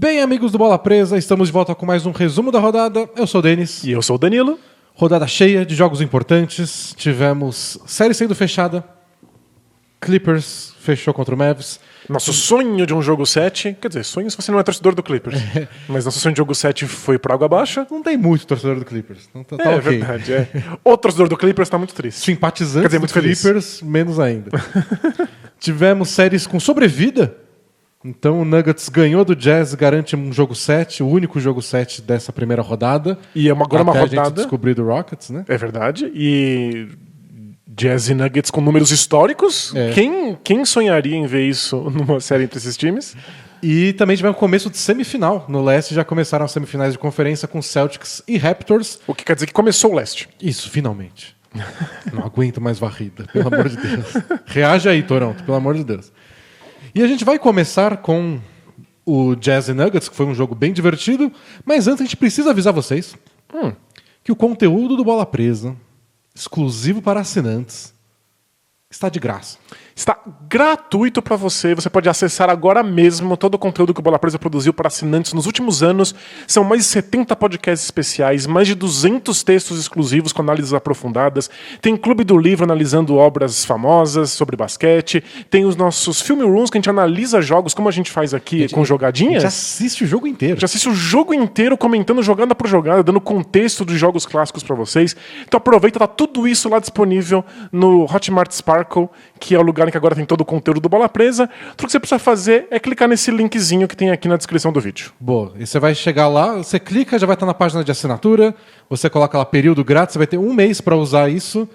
Bem, amigos do Bola Presa, estamos de volta com mais um resumo da rodada. Eu sou o Denis. E eu sou o Danilo. Rodada cheia de jogos importantes. Tivemos série sendo fechada. Clippers fechou contra o Mavs. Nosso sonho de um jogo 7, quer dizer, sonho se você não é torcedor do Clippers. Mas nosso sonho de jogo 7 foi por água abaixo. Não tem muito torcedor do Clippers. Então tá É ok. verdade, é. O torcedor do Clippers tá muito triste. Simpatizantes Quer dizer, muito do Clippers, menos ainda. Tivemos séries com sobrevida. Então o Nuggets ganhou do Jazz, garante um jogo 7, o único jogo 7 dessa primeira rodada. E agora uma Até a gente rodada. descobrir do Rockets, né? É verdade. E Jazz e Nuggets com números históricos. É. Quem sonharia em ver isso numa série entre esses times? E também tivemos começo de semifinal. No leste já começaram as semifinais de conferência com Celtics e Raptors. O que quer dizer que começou o leste. Isso, finalmente. Não aguento mais varrida, pelo amor de Deus. Reage aí, Toronto, pelo amor de Deus. E a gente vai começar com o Jazz e Nuggets, que foi um jogo bem divertido. Mas antes a gente precisa avisar vocês que o conteúdo do Bola Presa, exclusivo para assinantes, está de graça. Está gratuito para você. Você pode acessar agora mesmo todo o conteúdo que o Bola Presa produziu para assinantes nos últimos anos. São mais de 70 podcasts especiais, mais de 200 textos exclusivos com análises aprofundadas. Tem Clube do Livro analisando obras famosas sobre basquete. Tem os nossos Film Rooms que a gente analisa jogos, como a gente faz aqui com A jogadinhas. gente assiste o jogo inteiro. Já assiste o jogo inteiro comentando jogada por jogada, dando contexto dos jogos clássicos para vocês. Então aproveita, tá tudo isso lá disponível no Hotmart Sparkle, que é o lugar em que agora tem todo o conteúdo do Bola Presa. Tudo que você precisa fazer é clicar nesse linkzinho que tem aqui na descrição do vídeo. Boa. E você vai chegar lá, você clica, já vai estar na página de assinatura, você coloca lá período grátis, você vai ter um mês para usar isso.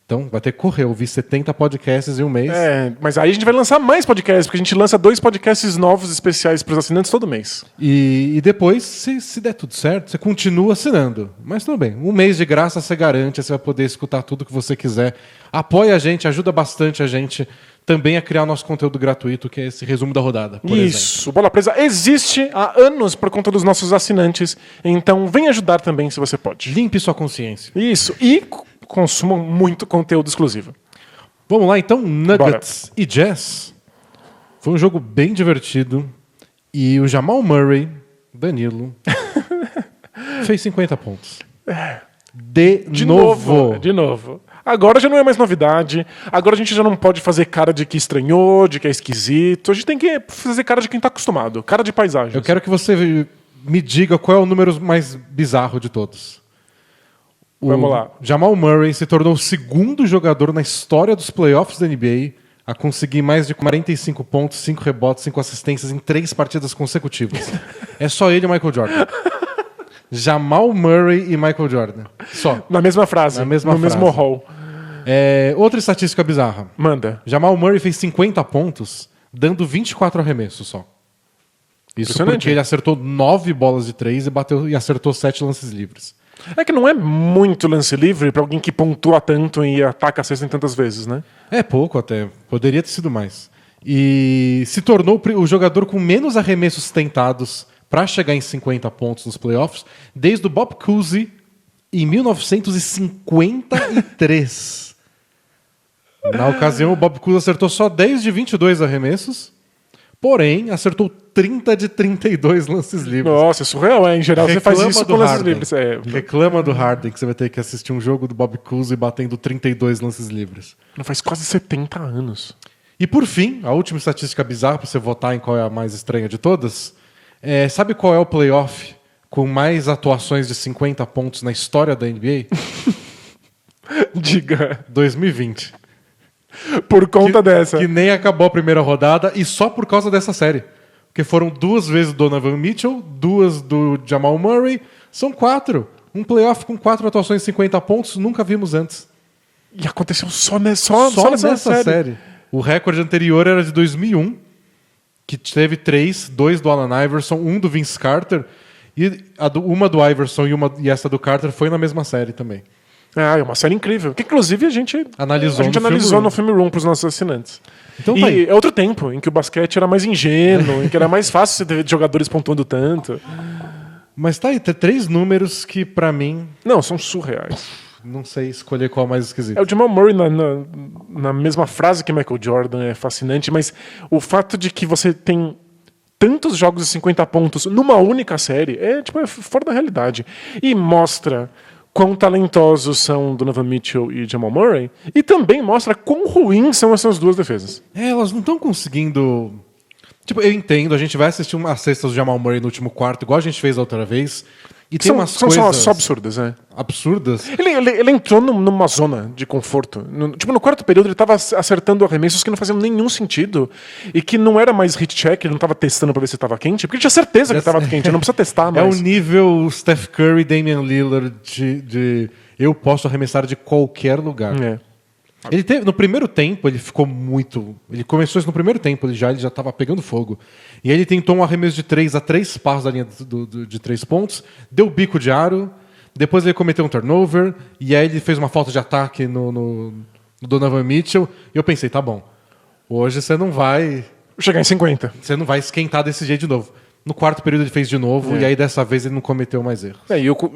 Então vai ter que correr, ouvir 70 podcasts em um mês. É, mas aí a gente vai lançar mais podcasts, porque a gente lança 2 podcasts novos especiais para os assinantes todo mês. E depois, se der tudo certo, você continua assinando. Mas tudo bem, um mês de graça você garante, você vai poder escutar tudo que você quiser. Apoia a gente, ajuda bastante a gente também a criar o nosso conteúdo gratuito, que é esse resumo da rodada, por exemplo. Isso, o Bola Presa existe há anos por conta dos nossos assinantes, então vem ajudar também se você pode. Limpe sua consciência. Isso, e consumam muito conteúdo exclusivo. Vamos lá então, Nuggets e Jazz. Foi um jogo bem divertido. E o Jamal Murray, Danilo, fez 50 pontos. De novo. De novo. Agora já não é mais novidade. Agora a gente já não pode fazer cara de que estranhou, de que é esquisito. A gente tem que fazer cara de quem tá acostumado. Cara de paisagem. Eu quero que você me diga qual é o número mais bizarro de todos. Vamos lá. Jamal Murray se tornou o segundo jogador na história dos playoffs da NBA a conseguir mais de 45 pontos, 5 rebotes, 5 assistências em 3 partidas consecutivas. É só ele e Michael Jordan. Jamal Murray e Michael Jordan. Só. Na mesma frase. Na mesma frase. Mesmo hall. Outra estatística bizarra. Manda. Jamal Murray fez 50 pontos, dando 24 arremessos só. Isso porque ele acertou 9 bolas de 3 e acertou 7 lances livres. É que não é muito lance livre pra alguém que pontua tanto e ataca a cesta tantas vezes, né? É pouco até. Poderia ter sido mais. E se tornou o jogador com menos arremessos tentados para chegar em 50 pontos nos playoffs desde o Bob Cousy em 1953. Na ocasião, o Bob Cousy acertou só 10 de 22 arremessos, porém acertou 30 de 32 lances livres. Nossa, é surreal, Em geral Reclama você faz isso do com lances Harden. livres. Reclama do Harden que você vai ter que assistir um jogo do Bob Cousy batendo 32 lances livres. Não faz quase 70 anos. E por fim, a última estatística bizarra para você votar em qual é a mais estranha de todas, sabe qual é o playoff com mais atuações de 50 pontos na história da NBA? Diga. 2020. Por conta dessa. Que nem acabou a primeira rodada e só por causa dessa série. Porque foram 2 vezes o Donovan Mitchell, 2 do Jamal Murray, são 4. Um playoff com 4 atuações de 50 pontos, nunca vimos antes. E aconteceu só nessa série. O recorde anterior era de 2001, que teve 3, 2 do Allen Iverson, 1 do Vince Carter, e uma do Iverson e essa do Carter foi na mesma série também. É uma série incrível. Que inclusive a gente analisou no Film Room para os nossos assinantes. Então, e é outro tempo em que o basquete era mais ingênuo, em que era mais fácil você ter jogadores pontuando tanto. Mas tá aí, tem 3 números que pra mim... Não, são surreais. Não sei escolher qual é mais esquisito. É o Jamal Murray na mesma frase que Michael Jordan é fascinante, mas o fato de que você tem tantos jogos de 50 pontos numa única série é fora da realidade. E mostra quão talentosos são Donovan Mitchell e Jamal Murray, e também mostra quão ruins são essas duas defesas. Elas não estão conseguindo... Tipo, eu entendo, a gente vai assistir umas cestas do Jamal Murray no último quarto, igual a gente fez a outra vez, e tem umas coisas... São absurdas, né? Absurdas. Ele entrou numa zona de conforto. No quarto período ele estava acertando arremessos que não faziam nenhum sentido e que não era mais hit check, ele não estava testando para ver se estava quente, porque ele tinha certeza que estava quente, não precisa testar mais. É o nível Steph Curry, Damian Lillard de eu posso arremessar de qualquer lugar. É. Ele teve, no primeiro tempo, ele ficou muito... Ele começou isso no primeiro tempo, ele já estava pegando fogo. E aí ele tentou um arremesso de 3 a 3 passos da linha de 3 pontos, deu bico de aro, depois ele cometeu um turnover, e aí ele fez uma falta de ataque no Donovan Mitchell, e eu pensei, tá bom, hoje você não vai... Chegar em 50. Você não vai esquentar desse jeito de novo. No quarto período ele fez de novo, e aí dessa vez ele não cometeu mais erros.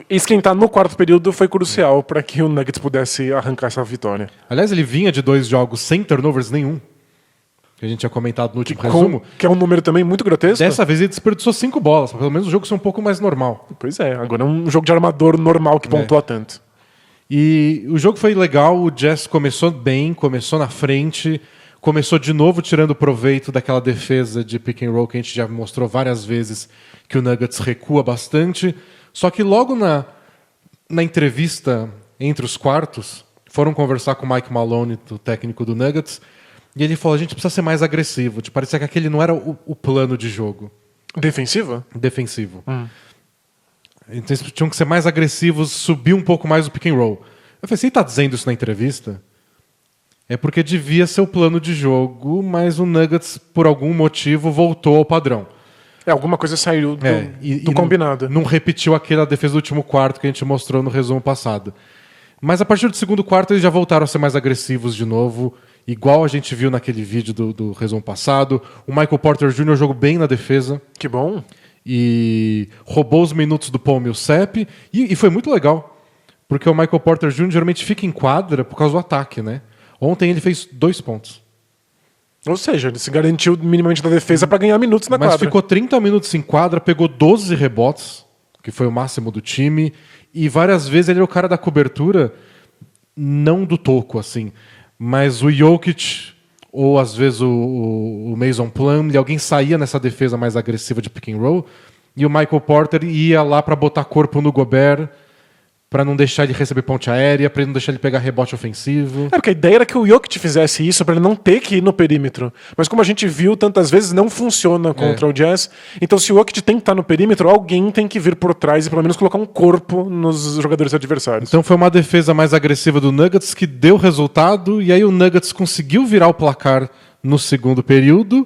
E esquentar no quarto período foi crucial para que o Nuggets pudesse arrancar essa vitória. Aliás, ele vinha de 2 jogos sem turnovers nenhum, que a gente tinha comentado no último resumo. Que é um número também muito grotesco. Dessa vez ele desperdiçou 5 bolas, pra pelo menos o jogo ser um pouco mais normal. Pois é, agora é um jogo de armador normal que pontua tanto. E o jogo foi legal, o Jazz começou bem, começou na frente, começou de novo tirando proveito daquela defesa de pick and roll que a gente já mostrou várias vezes que o Nuggets recua bastante. Só que logo na entrevista entre os quartos, foram conversar com o Mike Maloney, o técnico do Nuggets, e ele falou, a gente precisa ser mais agressivo. Parecia que aquele não era o plano de jogo. Defensivo? Defensivo. Então eles tinham que ser mais agressivos, subir um pouco mais o pick and roll. Eu falei, você está dizendo isso na entrevista? É porque devia ser o plano de jogo, mas o Nuggets, por algum motivo, voltou ao padrão. Alguma coisa saiu do combinado. Não repetiu aquela defesa do último quarto que a gente mostrou no resumo passado. Mas a partir do segundo quarto eles já voltaram a ser mais agressivos de novo, igual a gente viu naquele vídeo do resumo passado. O Michael Porter Jr. jogou bem na defesa. Que bom. E roubou os minutos do Paul Millsap. E foi muito legal, porque o Michael Porter Jr. geralmente fica em quadra por causa do ataque, né? Ontem ele fez 2 pontos. Ou seja, ele se garantiu minimamente da defesa para ganhar minutos na quadra. Mas ficou 30 minutos em quadra, pegou 12 rebotes, que foi o máximo do time, e várias vezes ele era o cara da cobertura, não do toco, assim, mas o Jokic, ou às vezes o Mason Plumlee, alguém saía nessa defesa mais agressiva de pick and roll, e o Michael Porter ia lá para botar corpo no Gobert, para não deixar ele receber ponte aérea, para não deixar ele pegar rebote ofensivo. Porque a ideia era que o Jokic fizesse isso para ele não ter que ir no perímetro. Mas como a gente viu tantas vezes, não funciona contra o Jazz. Então se o Jokic tem que estar no perímetro, alguém tem que vir por trás e pelo menos colocar um corpo nos jogadores adversários. Então foi uma defesa mais agressiva do Nuggets que deu resultado, e aí o Nuggets conseguiu virar o placar no segundo período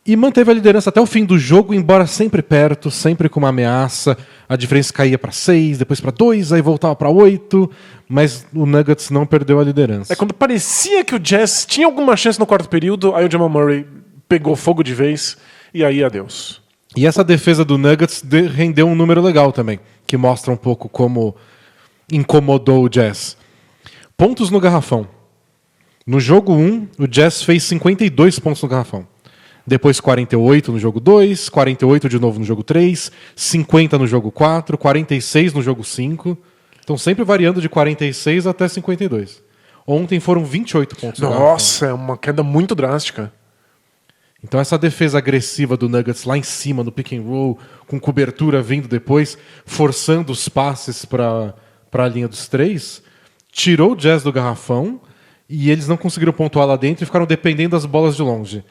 e manteve a liderança até o fim do jogo, embora sempre perto, sempre com uma ameaça. A diferença caía para 6, depois para 2, aí voltava para 8, mas o Nuggets não perdeu a liderança. Quando parecia que o Jazz tinha alguma chance no quarto período, aí o Jamal Murray pegou fogo de vez, e aí adeus. E essa defesa do Nuggets rendeu um número legal também, que mostra um pouco como incomodou o Jazz. Pontos no garrafão. No jogo 1, o Jazz fez 52 pontos no garrafão. Depois 48 no jogo 2, 48 de novo no jogo 3, 50 no jogo 4, 46 no jogo 5. Então sempre variando de 46 até 52. Ontem foram 28 pontos. Nossa, é uma queda muito drástica. Então essa defesa agressiva do Nuggets lá em cima, no pick and roll, com cobertura vindo depois, forçando os passes para a linha dos 3, tirou o Jazz do garrafão e eles não conseguiram pontuar lá dentro e ficaram dependendo das bolas de longe.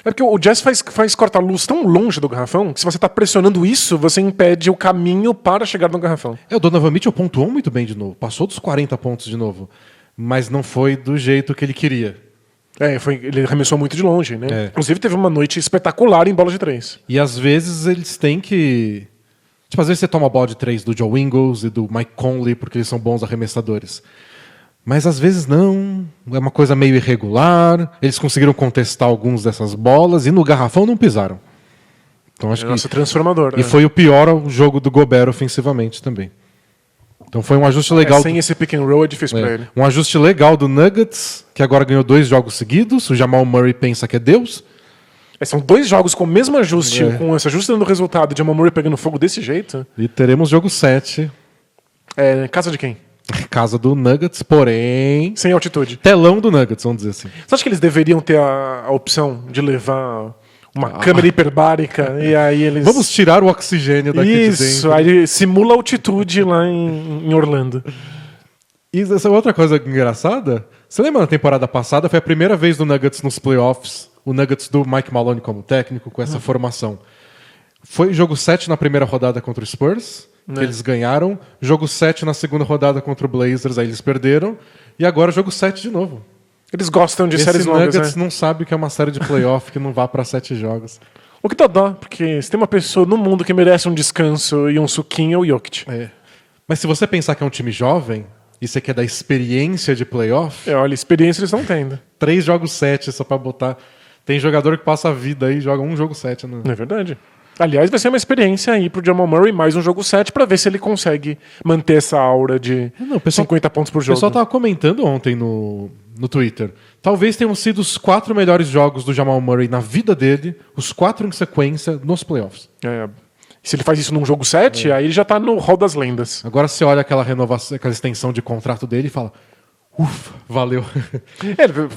É porque o Jazz faz corta-luz tão longe do garrafão que se você está pressionando isso, você impede o caminho para chegar no garrafão. O Donovan Mitchell pontuou muito bem de novo. Passou dos 40 pontos de novo. Mas não foi do jeito que ele queria. Ele arremessou muito de longe, né? Inclusive teve uma noite espetacular em bola de 3. E às vezes eles têm que... às vezes você toma a bola de 3 do Joe Ingles e do Mike Conley porque eles são bons arremessadores. Mas às vezes não, é uma coisa meio irregular, eles conseguiram contestar algumas dessas bolas e no garrafão não pisaram. Então acho que transformador. E foi o pior jogo do Gobert ofensivamente também. Então foi um ajuste legal. Sem esse pick and roll é difícil para ele. Um ajuste legal do Nuggets, que agora ganhou 2 jogos seguidos, o Jamal Murray pensa que é Deus. São 2 jogos com o mesmo ajuste, com esse ajuste dando resultado de Jamal Murray pegando fogo desse jeito. E teremos jogo 7. Casa de quem? Casa do Nuggets, porém... Sem altitude. Telão do Nuggets, vamos dizer assim. Você acha que eles deveriam ter a opção de levar uma câmera hiperbárica e aí eles... Vamos tirar o oxigênio daqui de dentro. Isso, aí simula altitude lá em Orlando. E essa é outra coisa engraçada. Você lembra na temporada passada? Foi a primeira vez do Nuggets nos playoffs. O Nuggets do Mike Maloney como técnico, com essa formação. Foi jogo 7 na primeira rodada contra o Spurs, que eles ganharam. Jogo 7 na segunda rodada contra o Blazers, aí eles perderam. E agora jogo 7 de novo. Eles gostam de séries Esse longas, Nuggets né? não sabe que é uma série de playoff que não vá para 7 jogos. O que dá dó, porque se tem uma pessoa no mundo que merece um descanso e um suquinho, é o Jokic. Mas se você pensar que é um time jovem, e você quer dar experiência de playoff... Olha, experiência eles estão tendo. 3 jogos 7 só pra botar... Tem jogador que passa a vida aí e joga um jogo 7. Né? É verdade. Aliás, vai ser uma experiência aí pro Jamal Murray, mais um jogo 7, pra ver se ele consegue manter essa aura de 50 pontos por jogo. O pessoal tava comentando ontem no Twitter. Talvez tenham sido os 4 melhores jogos do Jamal Murray na vida dele, os 4 em sequência nos playoffs. Se ele faz isso num jogo 7, aí ele já tá no hall das lendas. Agora você olha aquela renovação, aquela extensão de contrato dele e fala... Ufa, valeu.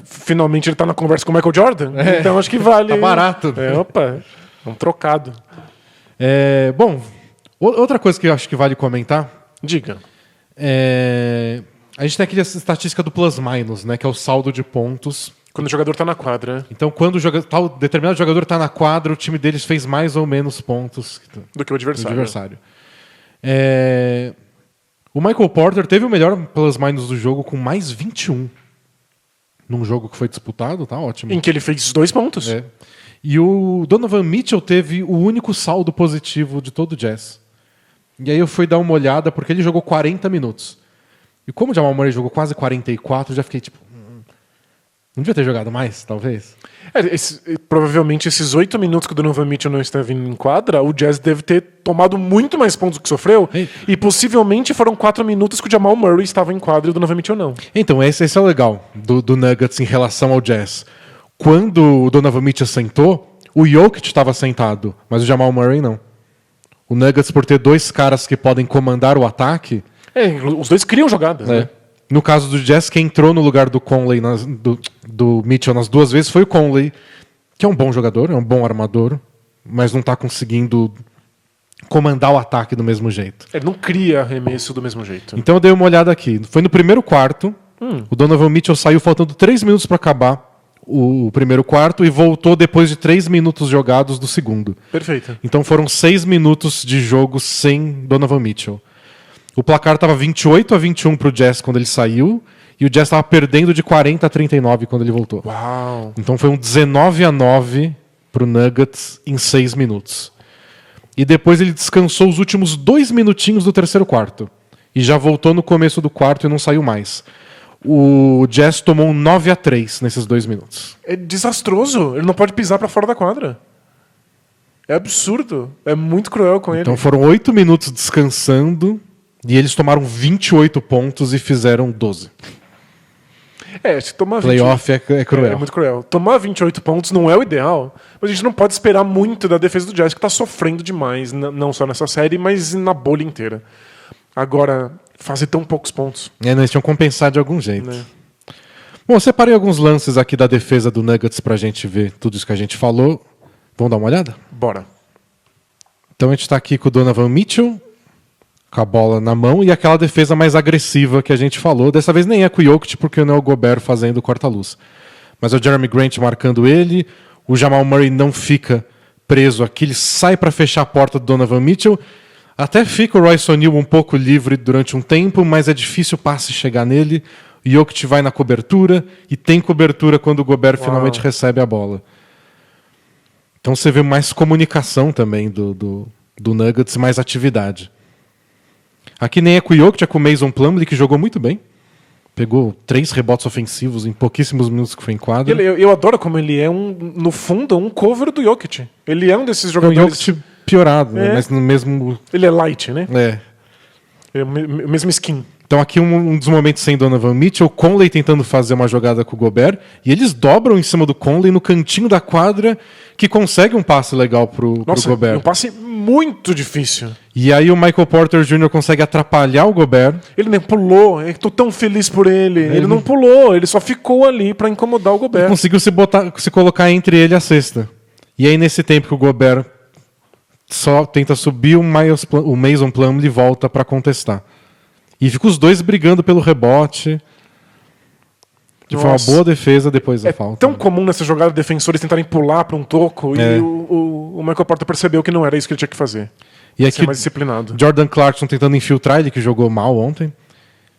Finalmente ele tá na conversa com o Michael Jordan, então acho que vale. Tá barato. Opa, um trocado. Bom, outra coisa que eu acho que vale comentar. Diga. A gente tem aquela estatística do plus-minus, né? Que é o saldo de pontos. Quando o jogador tá na quadra. Então, quando determinado jogador tá na quadra, o time deles fez mais ou menos pontos do que o adversário. O Michael Porter teve o melhor plus-minus do jogo com mais 21. Num jogo que foi disputado, tá ótimo. Em que ele fez 2 pontos. E o Donovan Mitchell teve o único saldo positivo de todo o Jazz. E aí eu fui dar uma olhada, porque ele jogou 40 minutos. E como o Jamal Murray jogou quase 44, eu já fiquei tipo... Não devia ter jogado mais, talvez? Provavelmente esses 8 minutos que o Donovan Mitchell não estava vindo em quadra, o Jazz deve ter tomado muito mais pontos do que sofreu. E possivelmente foram 4 minutos que o Jamal Murray estava em quadra e o Donovan Mitchell não. Então, esse é o legal do Nuggets em relação ao Jazz. Quando o Donovan Mitchell sentou, o Jokic estava sentado, mas o Jamal Murray não. O Nuggets, por ter 2 caras que podem comandar o ataque... os 2 criam jogadas, né? No caso do Jazz, quem entrou no lugar do Conley, do Mitchell nas 2 vezes, foi o Conley, que é um bom jogador, é um bom armador, mas não está conseguindo comandar o ataque do mesmo jeito. Ele não cria arremesso do mesmo jeito. Então eu dei uma olhada aqui. Foi no primeiro quarto, o Donovan Mitchell saiu faltando 3 minutos para acabar o primeiro quarto e voltou depois de 3 minutos jogados do segundo. Perfeito. Então foram 6 minutos de jogo sem Donovan Mitchell. O placar estava 28-21 para o Jazz quando ele saiu, e o Jazz estava perdendo de 40-39 quando ele voltou. Uau! Então foi um 19-9 para o Nuggets em 6 minutos. E depois ele descansou os últimos 2 minutinhos do terceiro quarto. E já voltou no começo do quarto e não saiu mais. O Jazz tomou um 9-3 nesses 2 minutos. É desastroso. Ele não pode pisar para fora da quadra. É absurdo. É muito cruel com ele. Então foram 8 minutos descansando... E eles tomaram 28 pontos e fizeram 12. Se tomar Playoff é cruel. É muito cruel. Tomar 28 pontos não é o ideal, mas a gente não pode esperar muito da defesa do Jazz, que está sofrendo demais, não só nessa série, mas na bolha inteira. Agora, fazer tão poucos pontos. Eles tinham que compensar de algum jeito. Bom, eu separei alguns lances aqui da defesa do Nuggets pra gente ver tudo isso que a gente falou. Vamos dar uma olhada? Bora. Então a gente tá aqui com o Donovan Mitchell, com a bola na mão, e aquela defesa mais agressiva que a gente falou. Dessa vez nem é com o Jokic, porque não é o Gobert fazendo o corta-luz. Mas é o Jeremy Grant marcando ele, o Jamal Murray não fica preso aqui, ele sai para fechar a porta do Donovan Mitchell. Até fica o Royce O'Neal um pouco livre durante um tempo, mas é difícil o passe chegar nele. O Jokic vai na cobertura, e tem cobertura quando o Gobert finalmente recebe a bola. Então você vê mais comunicação também do Nuggets, mais atividade. Aqui nem é com o Jokic, é com o Mason Plumlee, que jogou muito bem. Pegou 3 rebotes ofensivos em pouquíssimos minutos que foi em quadra. Eu adoro como ele é, no fundo, um cover do Jokic. Ele é um desses jogadores... É o Jokic piorado, né? Mas no mesmo... Ele é light, né? É o mesmo skin. Então aqui um dos momentos sem Donovan Mitchell, Conley tentando fazer uma jogada com o Gobert, e eles dobram em cima do Conley no cantinho da quadra, que consegue um passe legal pro Gobert. Um passe muito difícil. E aí o Michael Porter Jr. consegue atrapalhar o Gobert. Ele nem pulou, eu tô tão feliz por ele. Ele não pulou, ele só ficou ali pra incomodar o Gobert. E conseguiu se colocar entre ele e a cesta. E aí nesse tempo que o Gobert só tenta subir, o Mason Plumlee volta pra contestar. E fica os dois brigando pelo rebote. Que foi uma boa defesa depois da falta. É tão comum nessa jogada defensores tentarem pular para um toco e o Michael Porter percebeu que não era isso que ele tinha que fazer. E aqui ser mais disciplinado. Jordan Clarkson tentando infiltrar ele, que jogou mal ontem.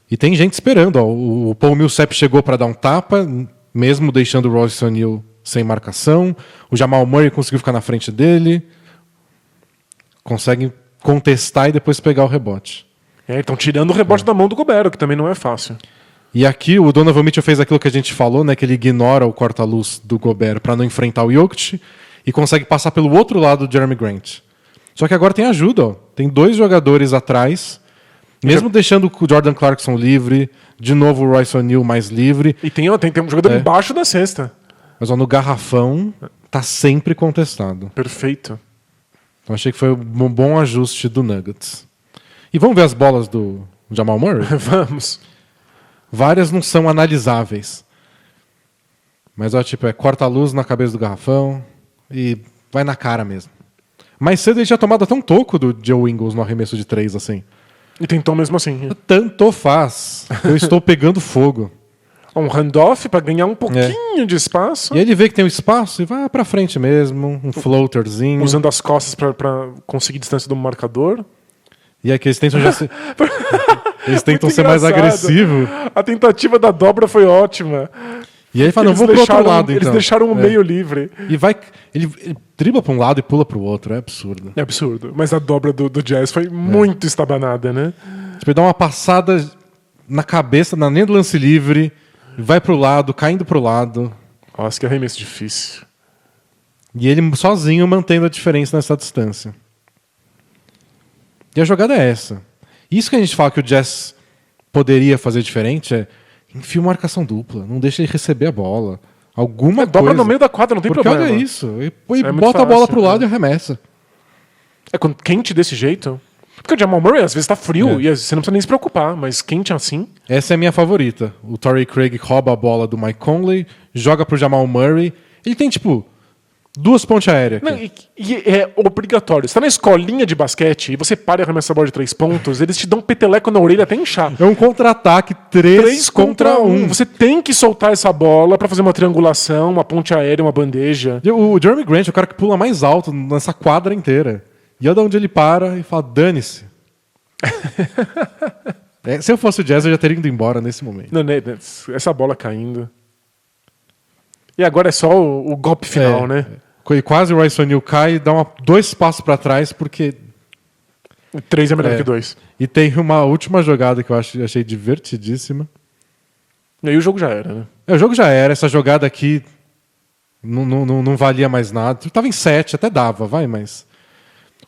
E tem gente esperando. Ó. O Paul Millsap chegou para dar um tapa, mesmo deixando o Royce O'Neal sem marcação. O Jamal Murray conseguiu ficar na frente dele. Consegue contestar e depois pegar o rebote. Estão tirando o rebote da mão do Gobert, que também não é fácil. E aqui o Donovan Mitchell fez aquilo que a gente falou, né, que ele ignora o corta-luz do Gobert para não enfrentar o Jokic e consegue passar pelo outro lado do Jeremy Grant. Só que agora tem ajuda, ó. Tem 2 jogadores atrás, mesmo deixando o Jordan Clarkson livre, de novo o Royce O'Neal mais livre. E tem um jogador embaixo da cesta. Mas ó, no garrafão tá sempre contestado. Perfeito. Então achei que foi um bom ajuste do Nuggets. E vamos ver as bolas do Jamal Murray? Vamos. Várias não são analisáveis. Mas ó, tipo, corta a luz na cabeça do garrafão e vai na cara mesmo. Mais cedo ele tinha tomado até um toco do Joe Ingles no arremesso de 3, assim. E tentou mesmo assim. Tanto faz. Eu estou pegando fogo. Um handoff para ganhar um pouquinho de espaço. E aí ele vê que tem um espaço e vai pra frente mesmo. Um floaterzinho. Usando as costas para conseguir distância do marcador. E aqui eles tentam eles tentam ser mais agressivos. A tentativa da dobra foi ótima. E aí ele fala, não, vou pro outro lado, então. Eles deixaram o meio livre. E ele dribla pra um lado e pula pro outro. É absurdo. É absurdo. Mas a dobra do Jazz foi muito estabanada, né? Tipo, ele dá uma passada na cabeça, na linha do lance livre, vai pro lado, caindo pro lado. Nossa, que arremesso difícil. E ele sozinho mantendo a diferença nessa distância. E a jogada é essa. Isso que a gente fala que o Jazz poderia fazer diferente é enfia uma marcação dupla, não deixa ele receber a bola. Alguma coisa. Dobra no meio da quadra, não tem problema. Porque olha isso. E bota a bola pro lado e arremessa. É quente desse jeito. Porque o Jamal Murray às vezes tá frio e você não precisa nem se preocupar, mas quente assim. Essa é a minha favorita. O Torrey Craig rouba a bola do Mike Conley, joga pro Jamal Murray. Ele tem, tipo, 2 pontes aéreas. Não, e é obrigatório. Você tá na escolinha de basquete e você para e arremessa a bola de 3 pontos, eles te dão um peteleco na orelha até inchar. É um contra-ataque 3 contra 1. Você tem que soltar essa bola pra fazer uma triangulação, uma ponte aérea, uma bandeja. E o Jeremy Grant é o cara que pula mais alto nessa quadra inteira. E olha onde ele para e fala, dane-se. Se eu fosse o Jazz, eu já teria ido embora nesse momento. Não, essa bola caindo. E agora é só o golpe final, né? E quase o Royce O'Neal cai e dá 2 passos para trás, porque 3 é melhor que 2. E tem uma última jogada que eu achei divertidíssima. E aí o jogo já era, né? O jogo já era. Essa jogada aqui não valia mais nada. Tava em 7, até dava, mas...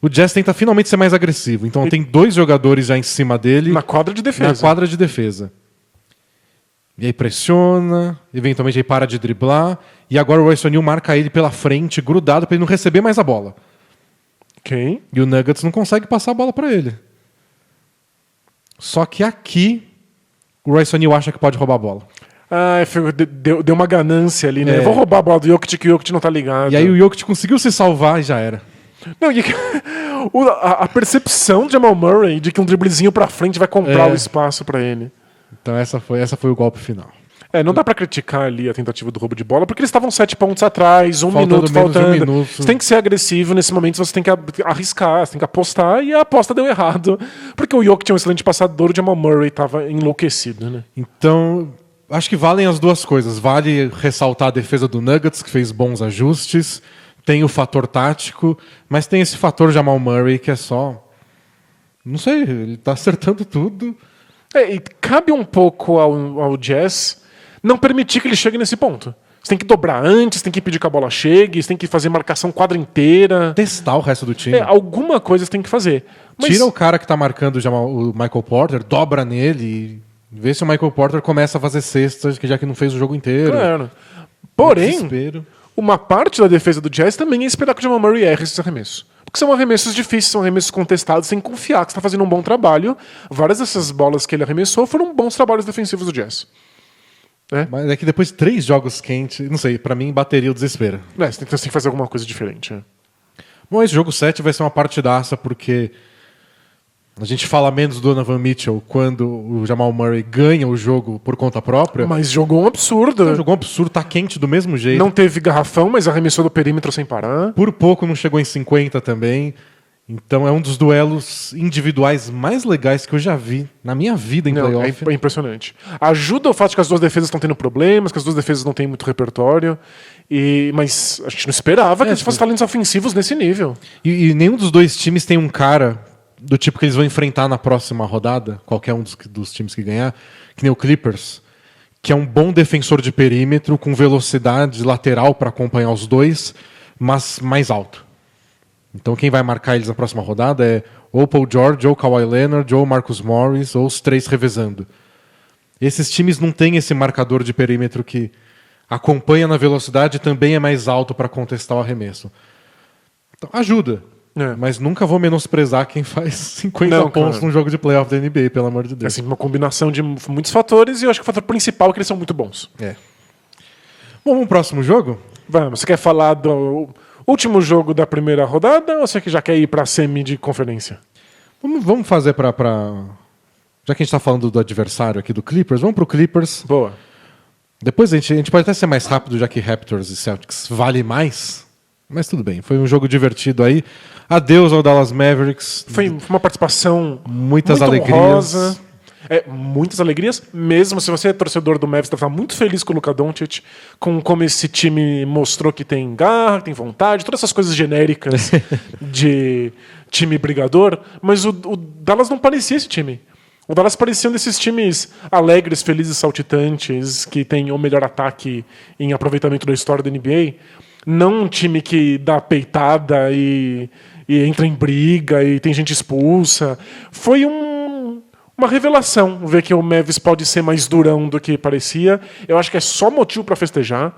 O Jazz tenta finalmente ser mais agressivo. Então tem 2 jogadores já em cima dele. Na quadra de defesa. Na quadra de defesa. E aí pressiona, eventualmente aí para de driblar. E agora o Royce O'Neal marca ele pela frente, grudado, para ele não receber mais a bola. Ok. E o Nuggets não consegue passar a bola para ele. Só que aqui, o Royce O'Neal acha que pode roubar a bola. Deu uma ganância ali, né? Eu vou roubar a bola do Jokic, que o Jokic não tá ligado. E aí o Jokic conseguiu se salvar e já era. Não, e a percepção de Jamal Murray de que um driblezinho pra frente vai comprar o espaço pra ele. Então essa foi o golpe final. Não dá pra criticar ali a tentativa do roubo de bola, porque eles estavam 7 pontos atrás, um faltando minuto faltando. Um minuto. Você tem que ser agressivo nesse momento, você tem que arriscar, você tem que apostar, e a aposta deu errado. Porque o Jokic tinha um excelente passador, o Jamal Murray tava enlouquecido, né? Então, acho que valem as duas coisas. Vale ressaltar a defesa do Nuggets, que fez bons ajustes, tem o fator tático, mas tem esse fator Jamal Murray que é só... Não sei, ele tá acertando tudo. E cabe um pouco ao Jazz não permitir que ele chegue nesse ponto. Você tem que dobrar antes, tem que pedir que a bola chegue, você tem que fazer marcação quadra inteira. Testar o resto do time. Alguma coisa você tem que fazer. Mas... Tira o cara que tá marcando o Michael Porter, dobra nele e vê se o Michael Porter começa a fazer cestas, já que não fez o jogo inteiro. Claro. Porém, Desespero. uma parte da defesa do Jazz também é esperar que o Jamal Murray erre esses arremessos. Porque são arremessos difíceis, são arremessos contestados, você tem que confiar que você está fazendo um bom trabalho. Várias dessas bolas que ele arremessou foram bons trabalhos defensivos do Jazz. Mas é que depois de 3 jogos quentes, não sei, pra mim bateria o desespero. Você tem que fazer alguma coisa diferente. Bom, esse jogo 7 vai ser uma partidaça, porque a gente fala menos do Donovan Mitchell quando o Jamal Murray ganha o jogo por conta própria. Mas jogou um absurdo. Jogou um absurdo, tá quente do mesmo jeito. Não teve garrafão, mas arremessou do perímetro sem parar. Por pouco não chegou em 50 também. Então é um dos duelos individuais mais legais que eu já vi na minha vida em playoff. É impressionante. Ajuda o fato de que as duas defesas estão tendo problemas, que as duas defesas não têm muito repertório. Mas a gente não esperava que eles fossem talentos ofensivos nesse nível. E nenhum dos dois times tem um cara do tipo que eles vão enfrentar na próxima rodada, qualquer um dos times que ganhar, que nem o Clippers, que é um bom defensor de perímetro, com velocidade lateral para acompanhar os dois, mas mais alto. Então quem vai marcar eles na próxima rodada é ou Paul George, ou Kawhi Leonard, ou Marcus Morris, ou os 3 revezando. Esses times não têm esse marcador de perímetro que acompanha na velocidade e também é mais alto para contestar o arremesso. Então ajuda. Mas nunca vou menosprezar quem faz 50 pontos num jogo de playoff da NBA, pelo amor de Deus. É assim, uma combinação de muitos fatores, e eu acho que o fator principal é que eles são muito bons. Bom, vamos pro próximo jogo? Vamos. Você quer falar do último jogo da primeira rodada, ou você já quer ir pra semi de conferência? Vamos fazer pra... Já que a gente tá falando do adversário aqui do Clippers, vamos pro Clippers. Boa. Depois a gente pode até ser mais rápido, já que Raptors e Celtics vale mais. Mas tudo bem, foi um jogo divertido aí. Adeus ao Dallas Mavericks. Foi uma participação muitas muito alegrias. honrosa. Muitas alegrias. Mesmo se você é torcedor do Mavericks, deve estar muito feliz com o Luka Doncic, com como esse time mostrou que tem garra, que tem vontade, todas essas coisas genéricas de time brigador. Mas o Dallas não parecia esse time. O Dallas parecia um desses times alegres, felizes, saltitantes, que tem o melhor ataque em aproveitamento da história da NBA. Não um time que dá peitada e entra em briga e tem gente expulsa. Foi uma revelação ver que o Mavis pode ser mais durão do que parecia. Eu acho que é só motivo para festejar.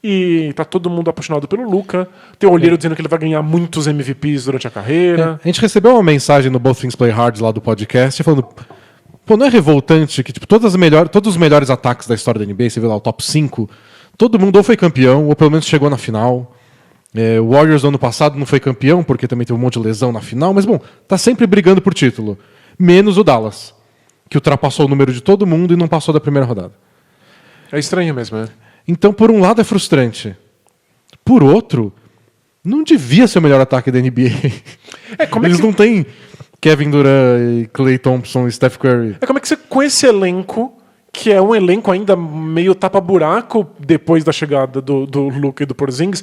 E tá todo mundo apaixonado pelo Luka. Tem o olheiro dizendo que ele vai ganhar muitos MVPs durante a carreira. A gente recebeu uma mensagem no Both Things Play Hard lá do podcast falando... Pô, não é revoltante que todos os melhores ataques da história da NBA, você vê lá o top 5... Todo mundo ou foi campeão, ou pelo menos chegou na final. O Warriors do ano passado não foi campeão, porque também teve um monte de lesão na final, mas bom, tá sempre brigando por título. Menos o Dallas, que ultrapassou o número de todo mundo e não passou da primeira rodada. É estranho mesmo, né? Então, por um lado é frustrante. Por outro, não devia ser o melhor ataque da NBA. Eles não têm Kevin Durant, Klay Thompson e Steph Curry. Como é que você, com esse elenco... que é um elenco ainda meio tapa-buraco depois da chegada do Luka e do Porzingis,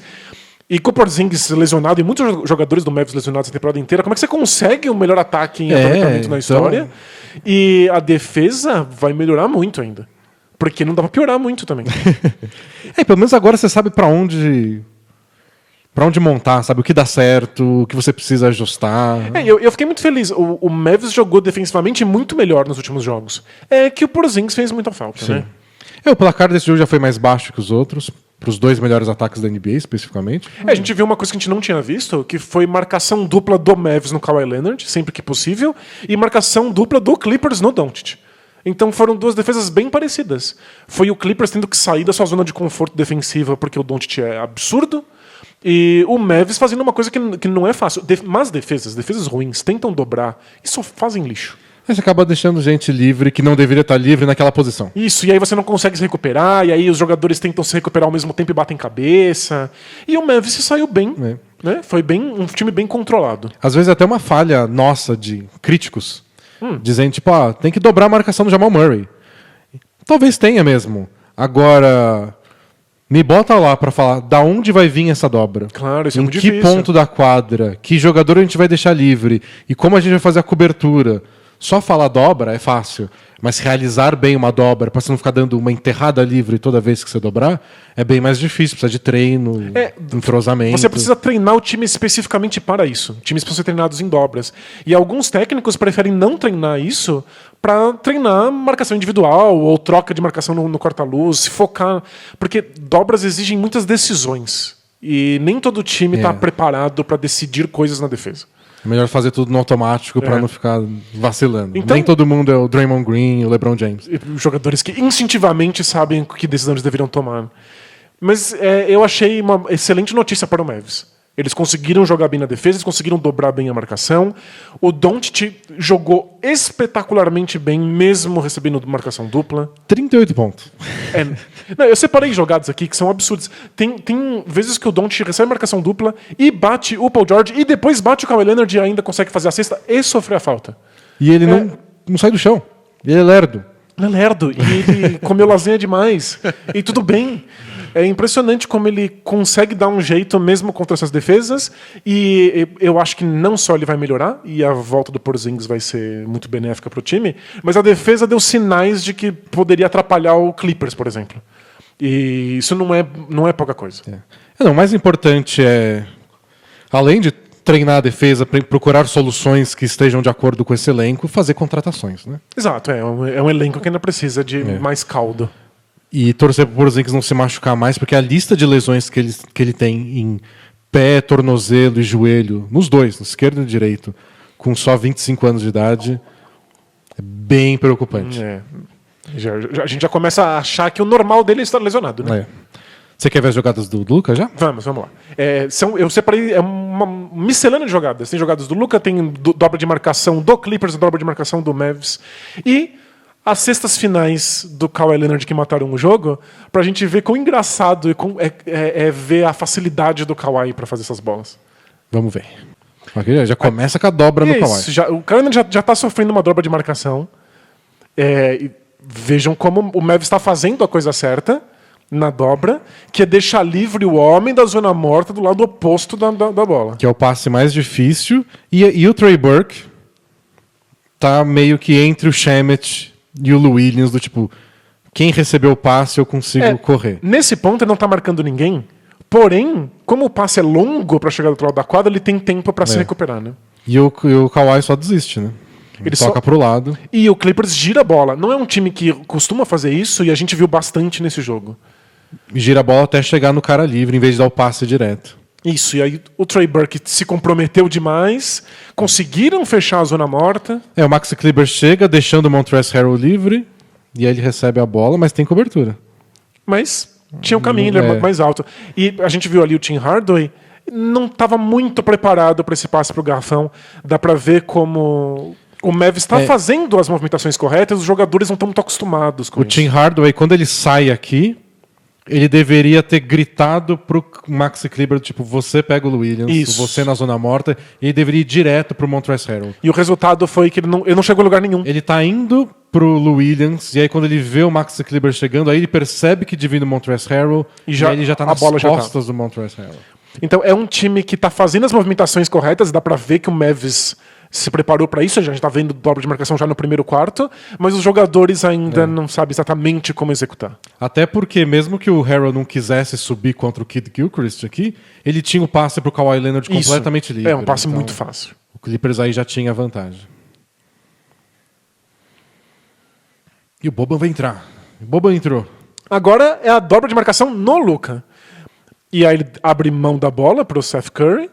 e com o Porzingis lesionado e muitos jogadores do Mavericks lesionados a temporada inteira, como é que você consegue o melhor ataque em aproveitamento na história? E a defesa vai melhorar muito ainda. Porque não dá pra piorar muito também. Pelo menos agora você sabe pra onde montar, sabe o que dá certo, o que você precisa ajustar. Eu fiquei muito feliz. O Mavis jogou defensivamente muito melhor nos últimos jogos. É que o Porzingis fez muita falta, Sim. né? O placar desse jogo já foi mais baixo que os outros, para os 2 melhores ataques da NBA, especificamente. A gente viu uma coisa que a gente não tinha visto, que foi marcação dupla do Mavis no Kawhi Leonard, sempre que possível, e marcação dupla do Clippers no Doncic. Então foram 2 defesas bem parecidas. Foi o Clippers tendo que sair da sua zona de conforto defensiva, porque o Doncic é absurdo, e o Mavis fazendo uma coisa que não é fácil. Mas defesas ruins, tentam dobrar e só fazem lixo. Você acaba deixando gente livre que não deveria estar livre naquela posição. Isso, e aí você não consegue se recuperar, e aí os jogadores tentam se recuperar ao mesmo tempo e batem cabeça. E o Mavis se saiu bem. Né? Foi um time bem controlado. Às vezes até uma falha nossa de críticos, dizendo tipo, tem que dobrar a marcação do Jamal Murray. Talvez tenha mesmo. Agora... Me bota lá pra falar da onde vai vir essa dobra. Claro, isso é muito difícil. Em que ponto da quadra, que jogador a gente vai deixar livre e como a gente vai fazer a cobertura. só falar dobra é fácil, mas realizar bem uma dobra, para você não ficar dando uma enterrada livre toda vez que você dobrar, é bem mais difícil, precisa de treino, entrosamento. Você precisa treinar o time especificamente para isso. Times precisam ser treinados em dobras. E alguns técnicos preferem não treinar isso para treinar marcação individual ou troca de marcação no corta-luz, se focar. Porque dobras exigem muitas decisões. E nem todo time está preparado para decidir coisas na defesa. É melhor fazer tudo no automático para não ficar vacilando. Então, nem todo mundo é o Draymond Green, o LeBron James. Jogadores que instintivamente sabem que decisão eles deveriam tomar. Mas eu achei uma excelente notícia para o Mavs. Eles conseguiram jogar bem na defesa, eles conseguiram dobrar bem a marcação. O Doncic jogou espetacularmente bem, mesmo recebendo marcação dupla. 38 pontos. Não, eu separei jogadas aqui que são absurdas. Tem vezes que o Doncic recebe marcação dupla e bate o Paul George e depois bate o Kawhi Leonard e ainda consegue fazer a cesta e sofrer a falta. E ele não sai do chão. Ele é lerdo. Ele é lerdo. E ele comeu lasanha demais. E tudo bem. É impressionante como ele consegue dar um jeito mesmo contra essas defesas, e eu acho que não só ele vai melhorar, e a volta do Porzingis vai ser muito benéfica para o time, mas a defesa deu sinais de que poderia atrapalhar o Clippers, por exemplo. E isso não é pouca coisa. Não, o mais importante é, além de treinar a defesa, procurar soluções que estejam de acordo com esse elenco, fazer contratações, né? Exato, é um elenco que ainda precisa de mais caldo. E torcer para o Porzingis não se machucar mais, porque a lista de lesões que ele tem em pé, tornozelo e joelho, nos dois, no esquerdo e no direito, com só 25 anos de idade, é bem preocupante. A gente já começa a achar que o normal dele é estar lesionado, né? Você quer ver as jogadas do Luka já? Vamos lá. Eu separei uma miscelânea de jogadas. Tem jogadas do Luka, tem dobra de marcação do Clippers, dobra de marcação do Mavs. E as cestas finais do Kawhi Leonard que mataram o jogo, pra gente ver quão engraçado é ver a facilidade do Kawhi pra fazer essas bolas. Vamos ver. Aqui já começa com a dobra no Kawhi. O Kawhi Leonard já tá sofrendo uma dobra de marcação. E vejam como o Mavs está fazendo a coisa certa na dobra, que é deixar livre o homem da zona morta do lado oposto da bola. Que é o passe mais difícil. E o Trey Burke tá meio que entre o Shamet e o Lou Williams, do tipo, quem recebeu o passe eu consigo correr. Nesse ponto ele não tá marcando ninguém, porém, como o passe é longo para chegar do outro lado da quadra, ele tem tempo para se recuperar, né? E o Kawhi só desiste, né? Ele toca pro lado. E o Clippers gira a bola. Não é um time que costuma fazer isso, e a gente viu bastante nesse jogo. Gira a bola até chegar no cara livre, em vez de dar o passe direto. Isso, e aí o Trey Burke se comprometeu demais, conseguiram fechar a zona morta. O Maxi Kleber chega, deixando o Montrezl Harrell livre, e aí ele recebe a bola, mas tem cobertura. Mas tinha um caminho, ele é mais alto. E a gente viu ali o Tim Hardaway, não estava muito preparado para esse passe para o garrafão. Dá para ver como o Mavs está fazendo as movimentações corretas, os jogadores não estão muito acostumados com isso. O Tim Hardaway, quando ele sai aqui, ele deveria ter gritado pro Maxi Kleber, tipo, você pega o Williams, você na zona morta, e ele deveria ir direto pro Montrezl Harrell. E o resultado foi que ele não chegou a lugar nenhum. Ele tá indo pro Lou Williams, e aí quando ele vê o Maxi Kleber chegando, aí ele percebe que divide o Montrezl Harrell, e aí ele já tá nas costas do Montrezl Harrell. Então é um time que tá fazendo as movimentações corretas, dá pra ver que o Mavs se preparou para isso, a gente tá vendo dobra de marcação já no primeiro quarto, mas os jogadores ainda não sabem exatamente como executar. Até porque mesmo que o Harrell não quisesse subir contra o Kid Gilchrist aqui, ele tinha o passe pro Kawhi Leonard completamente livre. É um passe muito fácil. O Clippers aí já tinha vantagem. E o Boban vai entrar. O Boban entrou. Agora é a dobra de marcação no Luka. E aí ele abre mão da bola pro Seth Curry.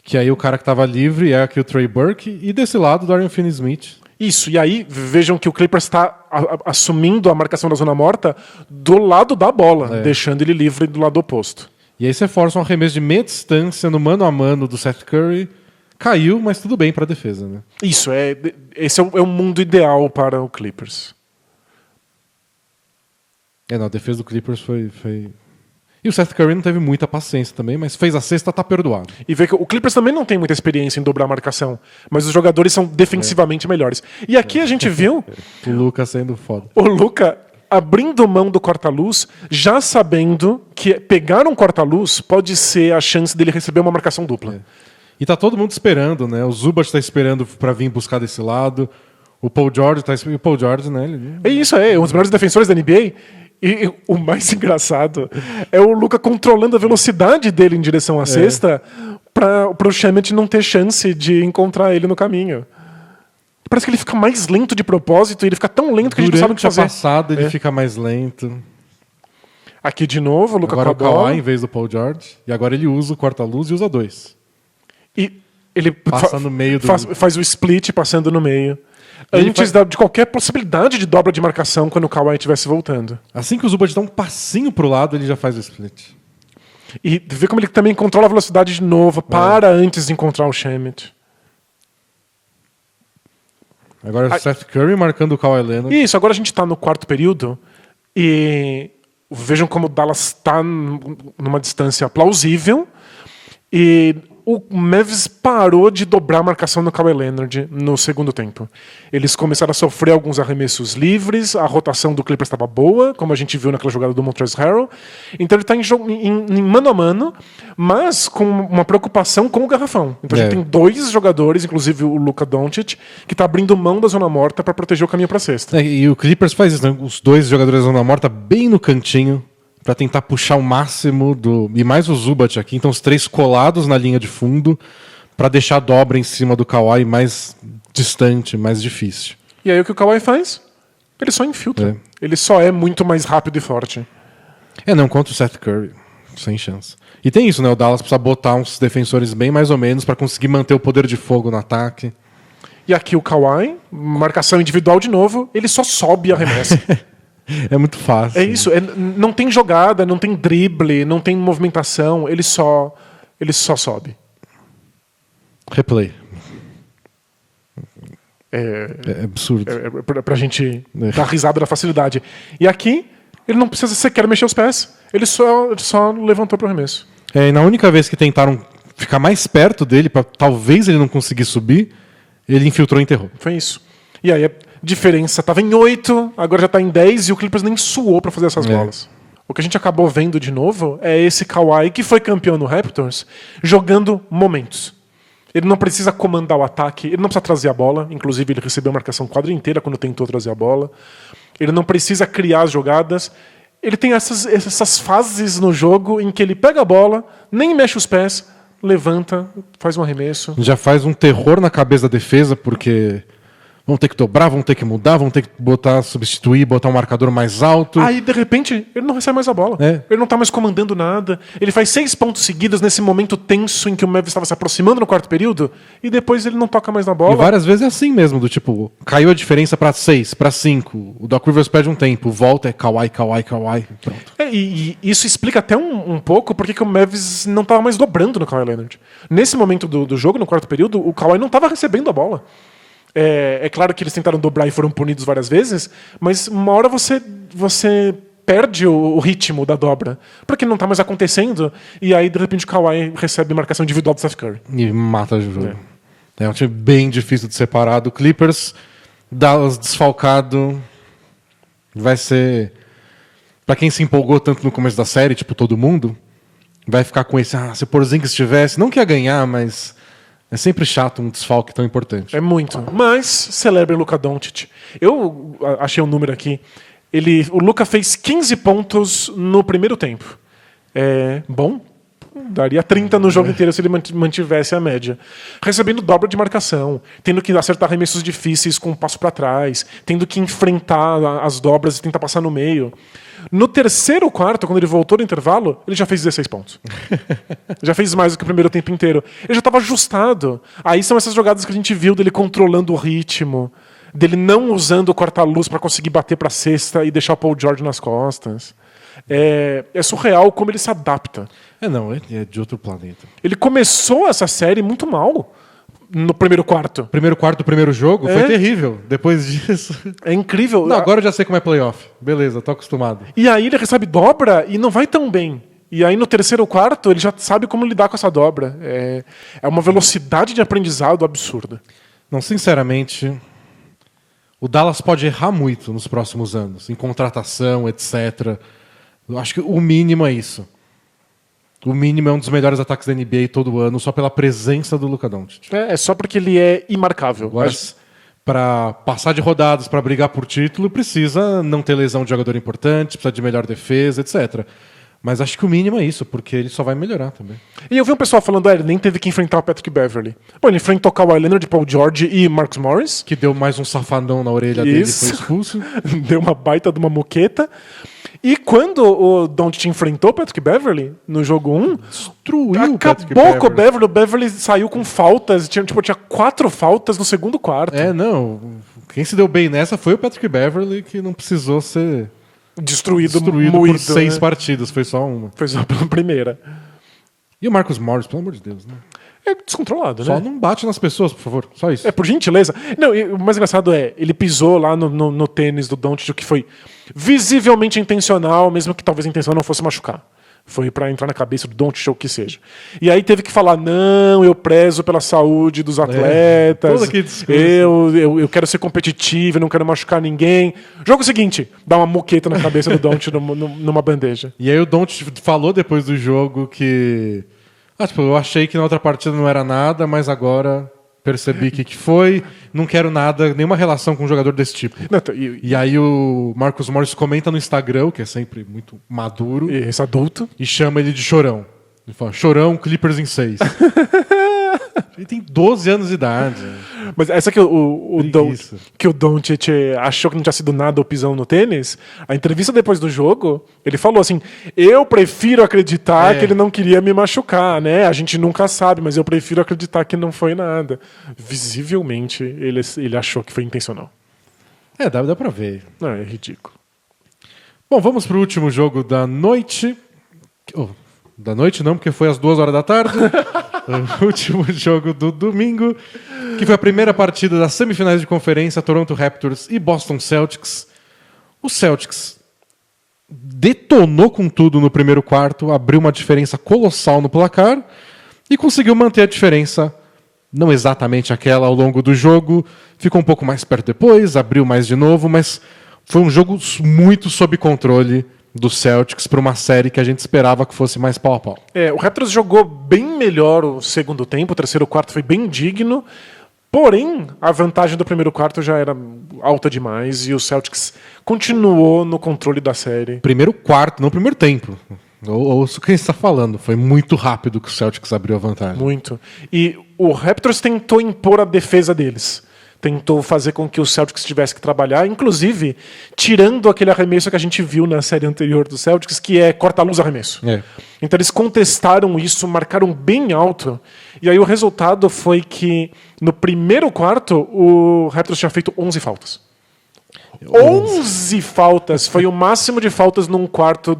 Que aí o cara que estava livre é aqui o Trey Burke, e desse lado o Dorian Finney-Smith. Isso, e aí vejam que o Clippers está assumindo a marcação da zona morta do lado da bola, deixando ele livre do lado oposto. E aí você força um arremesso de meia distância no mano a mano do Seth Curry. Caiu, mas tudo bem para a defesa, né? Isso, esse é o mundo ideal para o Clippers. A defesa do Clippers foi... E o Seth Curry não teve muita paciência também, mas fez a cesta, tá perdoado. E vê que o Clippers também não tem muita experiência em dobrar a marcação, mas os jogadores são defensivamente melhores. E aqui a gente viu o Luka sendo foda. O Luka abrindo mão do corta-luz, já sabendo que pegar um corta-luz pode ser a chance dele receber uma marcação dupla. E tá todo mundo esperando, né? O Zubac tá esperando para vir buscar desse lado. O Paul George o Paul George, né? É isso, um dos melhores defensores da NBA. E o mais engraçado é o Luka controlando a velocidade dele em direção à cesta para o Shamet não ter chance de encontrar ele no caminho. Parece que ele fica mais lento de propósito e ele fica tão lento que a gente não sabe o que fazer. Passado ele fica mais lento. Aqui de novo, o Luka agora com a bola. Kawhi em vez do Paul George. E agora ele usa o corta-luz e usa 2. E ele passa no meio do... faz o split passando no meio. Antes de qualquer possibilidade de dobra de marcação quando o Kawhi estivesse voltando. Assim que o Zubac dá um passinho pro lado, ele já faz o split. E vê como ele também controla a velocidade de novo, antes de encontrar o Shamet. Agora o Seth Curry marcando o Kawhi Leonard. Isso, agora a gente está no quarto período e vejam como o Dallas está numa distância plausível e o Mavs parou de dobrar a marcação no Kawhi Leonard no segundo tempo. Eles começaram a sofrer alguns arremessos livres, a rotação do Clippers estava boa, como a gente viu naquela jogada do Montrezl Harrell. Então ele está em mano a mano, mas com uma preocupação com o garrafão. Então a gente tem 2 jogadores, inclusive o Luka Doncic, que está abrindo mão da zona morta para proteger o caminho para a cesta. E o Clippers faz isso, né? Os 2 jogadores da zona morta bem no cantinho, para tentar puxar o máximo do... E mais o Zubac aqui, então os 3 colados na linha de fundo para deixar a dobra em cima do Kawhi mais distante, mais difícil. E aí o que o Kawhi faz? Ele só infiltra. Ele só é muito mais rápido e forte. Não contra o Seth Curry. Sem chance. E tem isso, né? O Dallas precisa botar uns defensores bem mais ou menos para conseguir manter o poder de fogo no ataque. E aqui o Kawhi, marcação individual de novo, ele só sobe e arremessa. É muito fácil. É isso, não tem jogada, não tem drible, não tem movimentação, ele só sobe. Replay. É absurdo. Pra gente dar risada da facilidade. E aqui, ele não precisa sequer mexer os pés, ele só levantou pro arremesso. E na única vez que tentaram ficar mais perto dele, para talvez ele não conseguir subir, ele infiltrou e enterrou. Foi isso. E aí a diferença estava em 8, agora já está em 10 e o Clippers nem suou para fazer essas bolas. O que a gente acabou vendo de novo é esse Kawhi, que foi campeão no Raptors, jogando momentos. Ele não precisa comandar o ataque, ele não precisa trazer a bola, inclusive ele recebeu a marcação quadra inteira quando tentou trazer a bola. Ele não precisa criar as jogadas. Ele tem essas fases no jogo em que ele pega a bola, nem mexe os pés, levanta, faz um arremesso. Já faz um terror na cabeça da defesa, porque vão ter que dobrar, vão ter que mudar, vão ter que substituir, botar um marcador mais alto. Aí, de repente, ele não recebe mais a bola. Ele não está mais comandando nada. Ele faz 6 pontos seguidos nesse momento tenso em que o Mavs estava se aproximando no quarto período e depois ele não toca mais na bola. E várias vezes é assim mesmo, do tipo, caiu a diferença para 6, para 5. O Doc Rivers perde um tempo, volta, é Kawhi, pronto. E isso explica até um pouco porque que o Mavs não estava mais dobrando no Kawhi Leonard. Nesse momento do jogo, no quarto período, o Kawhi não estava recebendo a bola. É claro que eles tentaram dobrar e foram punidos várias vezes, mas uma hora você perde o ritmo da dobra, porque não está mais acontecendo, e aí de repente o Kawhi recebe marcação individual do Steph Curry. E mata o jogo. É um time bem difícil de separar do Clippers. Dallas desfalcado. Vai ser... Pra quem se empolgou tanto no começo da série, tipo todo mundo, vai ficar com esse... se o Porzingis estivesse, não que ia ganhar, mas... É sempre chato um desfalque tão importante. É muito. Mas celebre o Luka Doncic. Eu achei um número aqui. O Luka fez 15 pontos no primeiro tempo. Bom, daria 30 no jogo inteiro se ele mantivesse a média. Recebendo dobra de marcação, tendo que acertar arremessos difíceis com um passo para trás, tendo que enfrentar as dobras e tentar passar no meio. No terceiro quarto, quando ele voltou do intervalo, ele já fez 16 pontos. Já fez mais do que o primeiro tempo inteiro. Ele já estava ajustado. Aí são essas jogadas que a gente viu dele controlando o ritmo, dele não usando o corta-luz para conseguir bater para a cesta e deixar o Paul George nas costas. É surreal como ele se adapta. Ele é de outro planeta. Ele começou essa série muito mal. No primeiro quarto. Primeiro quarto do primeiro jogo foi terrível. Depois disso... É incrível. Não, agora eu já sei como é playoff. Beleza, tô acostumado. E aí ele recebe dobra e não vai tão bem. E aí no terceiro quarto ele já sabe como lidar com essa dobra. É uma velocidade de aprendizado absurda. Não, sinceramente, o Dallas pode errar muito nos próximos anos. Em contratação, etc. Eu acho que o mínimo é isso. O mínimo é um dos melhores ataques da NBA todo ano, só pela presença do Luka Doncic. É só porque ele é imarcável. Agora, para passar de rodadas, para brigar por título, precisa não ter lesão de jogador importante, precisa de melhor defesa, etc. Mas acho que o mínimo é isso, porque ele só vai melhorar também. E eu vi um pessoal falando, ele nem teve que enfrentar o Patrick Beverley. Bom, ele enfrentou o Kawhi Leonard, Paul George e Marcus Morris. Que deu mais um safadão na orelha dele e foi expulso. Deu uma baita de uma moqueta. E quando o Doncic enfrentou o Patrick Beverley no jogo 1, destruiu acabou com o Beverley. O Beverley saiu com faltas, tinha 4 faltas no segundo quarto. Não. Quem se deu bem nessa foi o Patrick Beverley, que não precisou ser destruído por 6 partidas, foi só uma. Foi só pela primeira. E o Marcus Morris, pelo amor de Deus, né? É descontrolado, só né? Só não bate nas pessoas, por favor. Só isso. Por gentileza. Não, o mais engraçado ele pisou lá no tênis do Doncic, o que foi visivelmente intencional, mesmo que talvez a intenção não fosse machucar. Foi pra entrar na cabeça do Doncic ou o que seja. E aí teve que falar, não, eu prezo pela saúde dos atletas, eu quero ser competitivo, eu não quero machucar ninguém. Jogo seguinte, dá uma moqueta na cabeça do Doncic numa bandeja. E aí o Doncic falou depois do jogo que... eu achei que na outra partida não era nada, mas agora percebi que foi. Não quero nada, nenhuma relação com um jogador desse tipo. E aí o Marcus Morris comenta no Instagram, que é sempre muito maduro. Esse adulto. E chama ele de Chorão. Ele fala, Chorão, Clippers em 6. Ele tem 12 anos de idade. Mas essa que o Doncic achou que não tinha sido nada o pisão no tênis, a entrevista depois do jogo, ele falou assim, eu prefiro acreditar que ele não queria me machucar, né? A gente nunca sabe, mas eu prefiro acreditar que não foi nada. Visivelmente, ele achou que foi intencional. Dá pra ver. Não, é ridículo. Bom, vamos pro último jogo da noite. Da noite não, porque foi às 2 horas da tarde. O último jogo do domingo, que foi a primeira partida das semifinais de conferência, Toronto Raptors e Boston Celtics. O Celtics detonou com tudo no primeiro quarto, abriu uma diferença colossal no placar e conseguiu manter a diferença, não exatamente aquela ao longo do jogo, ficou um pouco mais perto depois, abriu mais de novo, mas foi um jogo muito sob controle do Celtics para uma série que a gente esperava que fosse mais pau a pau. O Raptors jogou bem melhor o segundo tempo, o terceiro quarto foi bem digno, porém a vantagem do primeiro quarto já era alta demais e o Celtics continuou no controle da série. Primeiro quarto, não primeiro tempo. Ouço quem está falando. Foi muito rápido que o Celtics abriu a vantagem. Muito. E o Raptors tentou impor a defesa deles. Tentou fazer com que o Celtics tivesse que trabalhar, inclusive tirando aquele arremesso que a gente viu na série anterior do Celtics, que é corta-luz arremesso. Então eles contestaram isso, marcaram bem alto, e aí o resultado foi que no primeiro quarto o Raptors tinha feito 11 faltas. 11 faltas! Foi o máximo de faltas num quarto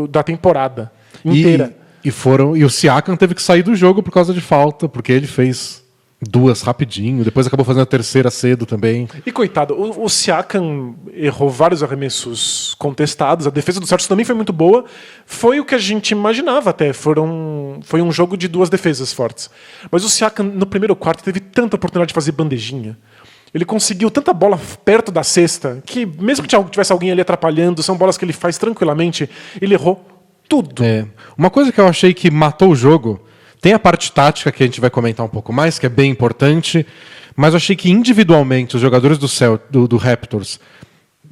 da temporada inteira. E o Siakam teve que sair do jogo por causa de falta, porque ele fez 2 rapidinho, depois acabou fazendo a terceira cedo também. E coitado, o Siakam errou vários arremessos contestados, a defesa do Celtics também foi muito boa, foi o que a gente imaginava até, foi um jogo de 2 defesas fortes. Mas o Siakam no primeiro quarto teve tanta oportunidade de fazer bandejinha, ele conseguiu tanta bola perto da cesta, que mesmo que tivesse alguém ali atrapalhando, são bolas que ele faz tranquilamente, ele errou tudo. Uma coisa que eu achei que matou o jogo, tem a parte tática que a gente vai comentar um pouco mais, que é bem importante, mas eu achei que individualmente os jogadores do Raptors,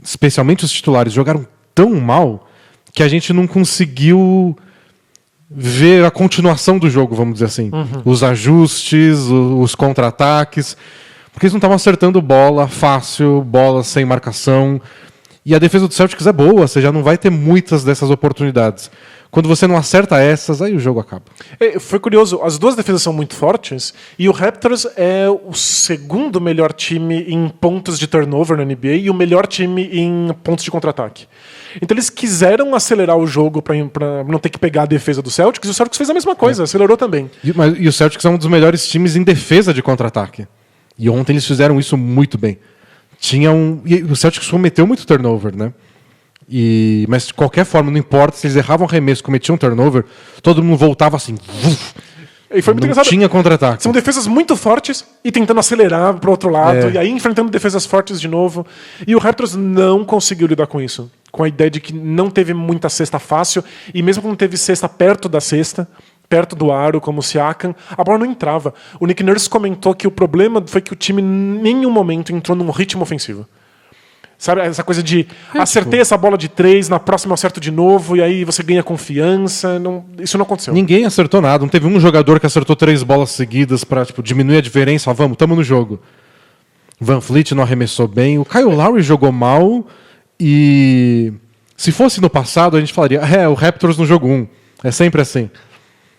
especialmente os titulares, jogaram tão mal que a gente não conseguiu ver a continuação do jogo, vamos dizer assim. Os ajustes, os contra-ataques, porque eles não estavam acertando bola fácil, bola sem marcação. E a defesa do Celtics é boa, você já não vai ter muitas dessas oportunidades. Quando você não acerta essas, aí o jogo acaba. Foi curioso, as 2 defesas são muito fortes e o Raptors é o segundo melhor time em pontos de turnover na NBA e o melhor time em pontos de contra-ataque. Então eles quiseram acelerar o jogo para não ter que pegar a defesa do Celtics e o Celtics fez a mesma coisa, acelerou também. E o Celtics é um dos melhores times em defesa de contra-ataque. E ontem eles fizeram isso muito bem. E o Celtics cometeu muito turnover, né? Mas de qualquer forma, não importa se eles erravam arremesso, cometiam turnover, todo mundo voltava assim. E foi muito não engraçado. Tinha contra-ataque. São defesas muito fortes e tentando acelerar para o outro lado, e aí enfrentando defesas fortes de novo. E o Raptors não conseguiu lidar com isso. Com a ideia de que não teve muita cesta fácil, e mesmo quando teve cesta perto da cesta, perto do aro, como o Siakam, a bola não entrava. O Nick Nurse comentou que o problema foi que o time em nenhum momento entrou num ritmo ofensivo. Sabe, essa coisa de acertei essa bola de 3, na próxima eu acerto de novo, e aí você ganha confiança. Isso não aconteceu. Ninguém acertou nada. Não teve um jogador que acertou 3 bolas seguidas pra diminuir a diferença. Vamos, tamo no jogo. Van Fleet não arremessou bem. O Kyle Lowry jogou mal. E se fosse no passado, a gente falaria o Raptors no jogo 1. É sempre assim.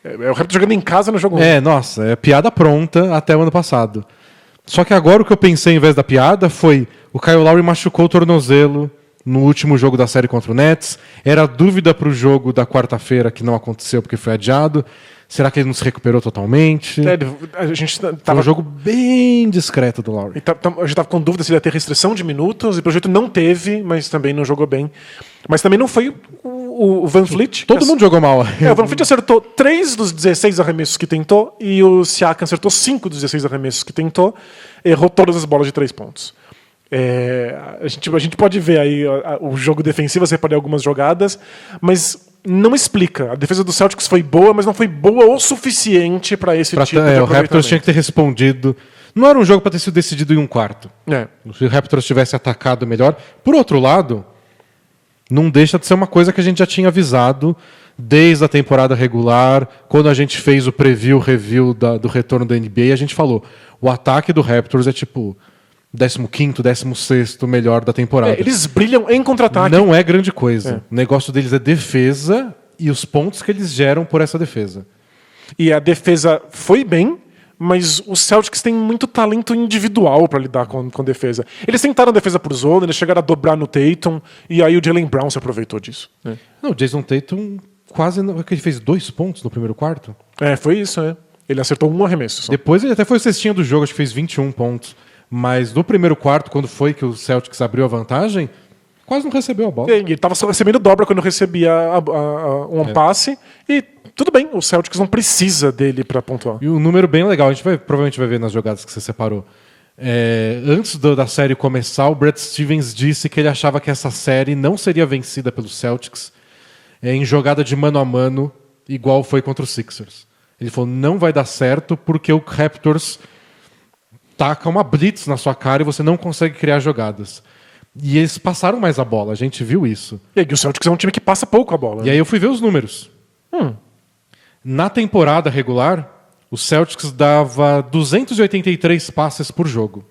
É o Raptors jogando em casa no jogo 1. Nossa, é piada pronta até o ano passado. Só que agora o que eu pensei em vez da piada foi o Kyle Lowry machucou o tornozelo no último jogo da série contra o Nets. Era dúvida para o jogo da quarta-feira que não aconteceu porque foi adiado. Será que ele não se recuperou totalmente? A gente Foi um jogo bem discreto do Lowry. A gente estava com dúvida se ele ia ter restrição de minutos, e pelo jeito não teve, mas também não jogou bem. Mas também não foi o Van Fleet. Todo mundo jogou mal. O Van Fleet acertou 3 dos 16 arremessos que tentou, e o Siakam acertou 5 dos 16 arremessos que tentou, errou todas as bolas de 3 pontos. A gente pode ver aí o jogo defensivo, você pode algumas jogadas, mas não explica. A defesa do Celtics foi boa, mas não foi boa o suficiente para esse tipo de aproveitamento. O Raptors tinha que ter respondido. Não era um jogo para ter sido decidido em um quarto. Se o Raptors tivesse atacado melhor. Por outro lado, não deixa de ser uma coisa que a gente já tinha avisado desde a temporada regular. Quando a gente fez o review do retorno da NBA, a gente falou, o ataque do Raptors é tipo 15º, 16º melhor da temporada. Eles brilham em contra-ataque. Não é grande coisa. O negócio deles é defesa e os pontos que eles geram por essa defesa. E a defesa foi bem, mas os Celtics têm muito talento individual para lidar com defesa. Eles tentaram defesa por zona, eles chegaram a dobrar no Tatum, e aí o Jaylen Brown se aproveitou disso. Não, o Jason Tatum ele fez 2 pontos no primeiro quarto. Foi isso, Ele acertou um arremesso só. Depois ele até foi o cestinha do jogo, acho que fez 21 pontos. Mas no primeiro quarto, quando foi que o Celtics abriu a vantagem, quase não recebeu a bola. Ele estava só recebendo dobra quando recebia um passe. E tudo bem, o Celtics não precisa dele para pontuar. E um número bem legal, a gente provavelmente vai ver nas jogadas que você separou. Antes da série começar, o Brad Stevens disse que ele achava que essa série não seria vencida pelos Celtics em jogada de mano a mano, igual foi contra os Sixers. Ele falou, não vai dar certo porque o Raptors taca uma blitz na sua cara e você não consegue criar jogadas. E eles passaram mais a bola, a gente viu isso. E aí, o Celtics é um time que passa pouco a bola. E aí eu fui ver os números. Na temporada regular, o Celtics dava 283 passes por jogo.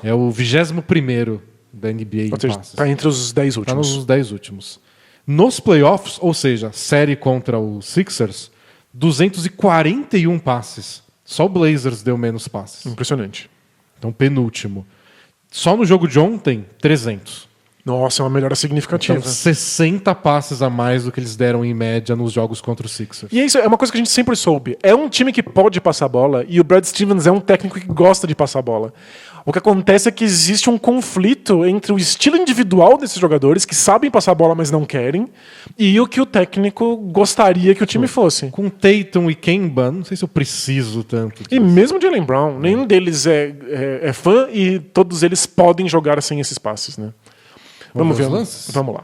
É o 21º da NBA em passes. Está entre os 10 últimos. Está nos 10 últimos. Nos playoffs, ou seja, série contra o Sixers, 241 passes. Só o Blazers deu menos passes. Impressionante. Então, penúltimo. Só no jogo de ontem, 300. Nossa, é uma melhora significativa. Então, 60 passes a mais do que eles deram em média nos jogos contra o Sixers. E isso é uma coisa que a gente sempre soube. É um time que pode passar a bola e o Brad Stevens é um técnico que gosta de passar a bola. O que acontece é que existe um conflito entre o estilo individual desses jogadores, que sabem passar a bola, mas não querem, e o que o técnico gostaria que o time fosse. Com Tatum e Kemba, não sei se eu preciso tanto. E mesmo Jaylen Brown, nenhum deles é fã e todos eles podem jogar sem esses passes, né? Vamos ver os lances? Vamos lá.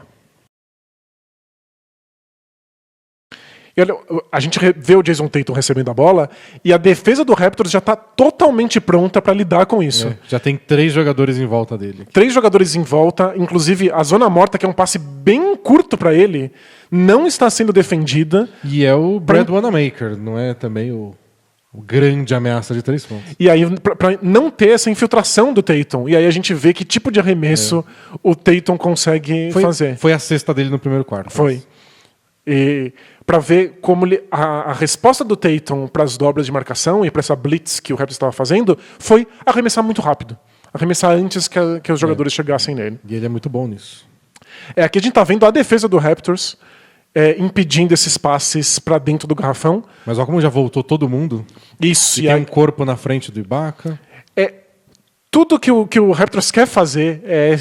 E olha, a gente vê o Jason Tatum recebendo a bola e a defesa do Raptors já está totalmente pronta para lidar com isso. Já tem 3 jogadores em volta dele. 3 jogadores em volta, inclusive a zona morta, que é um passe bem curto para ele, não está sendo defendida. E é o Brad Wanamaker, não é também o grande ameaça de 3 pontos. E aí, para não ter essa infiltração do Tatum, e aí a gente vê que tipo de arremesso o Tatum consegue fazer. Foi a cesta dele no primeiro quarto. Foi. E para ver como a resposta do Tatum para as dobras de marcação e para essa blitz que o Raptors estava fazendo foi arremessar muito rápido. Arremessar antes que os jogadores chegassem nele. E ele é muito bom nisso. Aqui a gente está vendo a defesa do Raptors impedindo esses passes para dentro do garrafão. Mas olha como já voltou todo mundo. Isso. E tem um corpo na frente do Ibaka. Tudo que o Raptors quer fazer é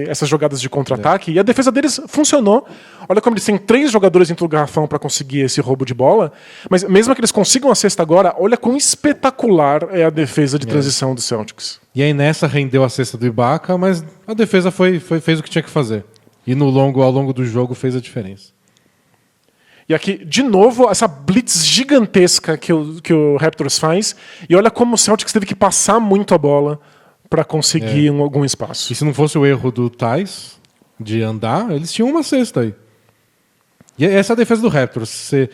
essas jogadas de contra-ataque, e a defesa deles funcionou. Olha como eles têm 3 jogadores dentro do garrafão para conseguir esse roubo de bola, mas mesmo que eles consigam a cesta agora, olha quão espetacular é a defesa de transição do Celtics. E aí nessa rendeu a cesta do Ibaka, mas a defesa fez o que tinha que fazer. E ao longo do jogo fez a diferença. E aqui, de novo, essa blitz gigantesca que o Raptors faz. E olha como o Celtics teve que passar muito a bola para conseguir algum espaço. E se não fosse o erro do Thais de andar, eles tinham uma cesta aí. E essa é a defesa do Raptors. Você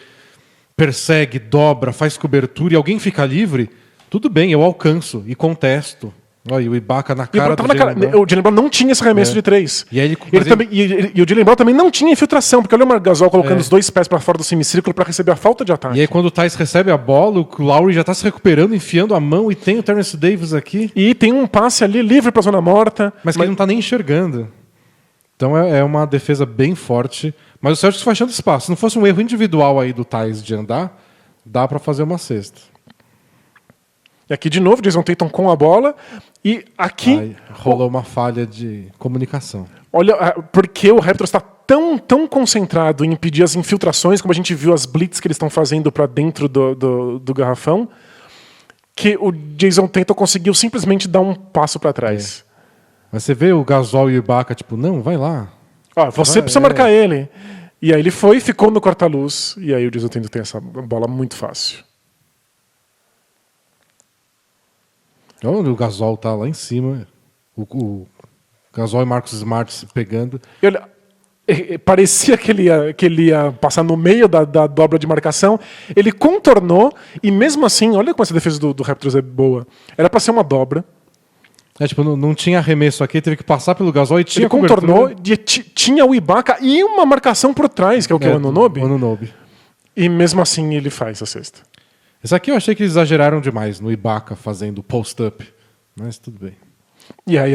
persegue, dobra, faz cobertura e alguém fica livre, tudo bem, eu alcanço e contesto. Olha, o Ibaka na cara do Jaylen Brown. O Jaylen Brown não tinha esse arremesso de 3. E aí e o Jaylen Brown também não tinha infiltração, porque olha o Marc Gasol colocando os 2 pés para fora do semicírculo para receber a falta de ataque. E aí quando o Thais recebe a bola, o Lowry já tá se recuperando, enfiando a mão, e tem o Terrence Davis aqui. E tem um passe ali livre para a zona morta. Mas que ele não tá nem enxergando. Então é uma defesa bem forte. Mas o Celtics foi achando espaço. Se não fosse um erro individual aí do Thais de andar, dá para fazer uma cesta. E aqui de novo, Jason Tatum com a bola. E aqui... Aí rolou uma falha de comunicação. Olha, porque o Raptors está tão concentrado em impedir as infiltrações, como a gente viu as blitz que eles estão fazendo para dentro do garrafão, que o Jason Tatum conseguiu simplesmente dar um passo para trás. Mas você vê o Gasol e o Ibaka, tipo, não, vai lá. Você precisa marcar ele. E aí ele ficou no corta-luz, e aí o Jason Tatum tem essa bola muito fácil. Olha, o Gasol tá lá em cima. O Gasol e Marcus Smart se pegando. E olha, parecia que ele ia passar no meio da dobra de marcação. Ele contornou, e mesmo assim, olha como essa defesa do Raptors é boa. Era para ser uma dobra. Tipo, não tinha arremesso aqui, teve que passar pelo Gasol e tinha ele contornou, tinha o Ibaka e uma marcação por trás, que é o que? O Anunoby? O Anunoby. E mesmo assim ele faz a cesta. Esse aqui eu achei que eles exageraram demais no Ibaka fazendo post-up, mas tudo bem. E aí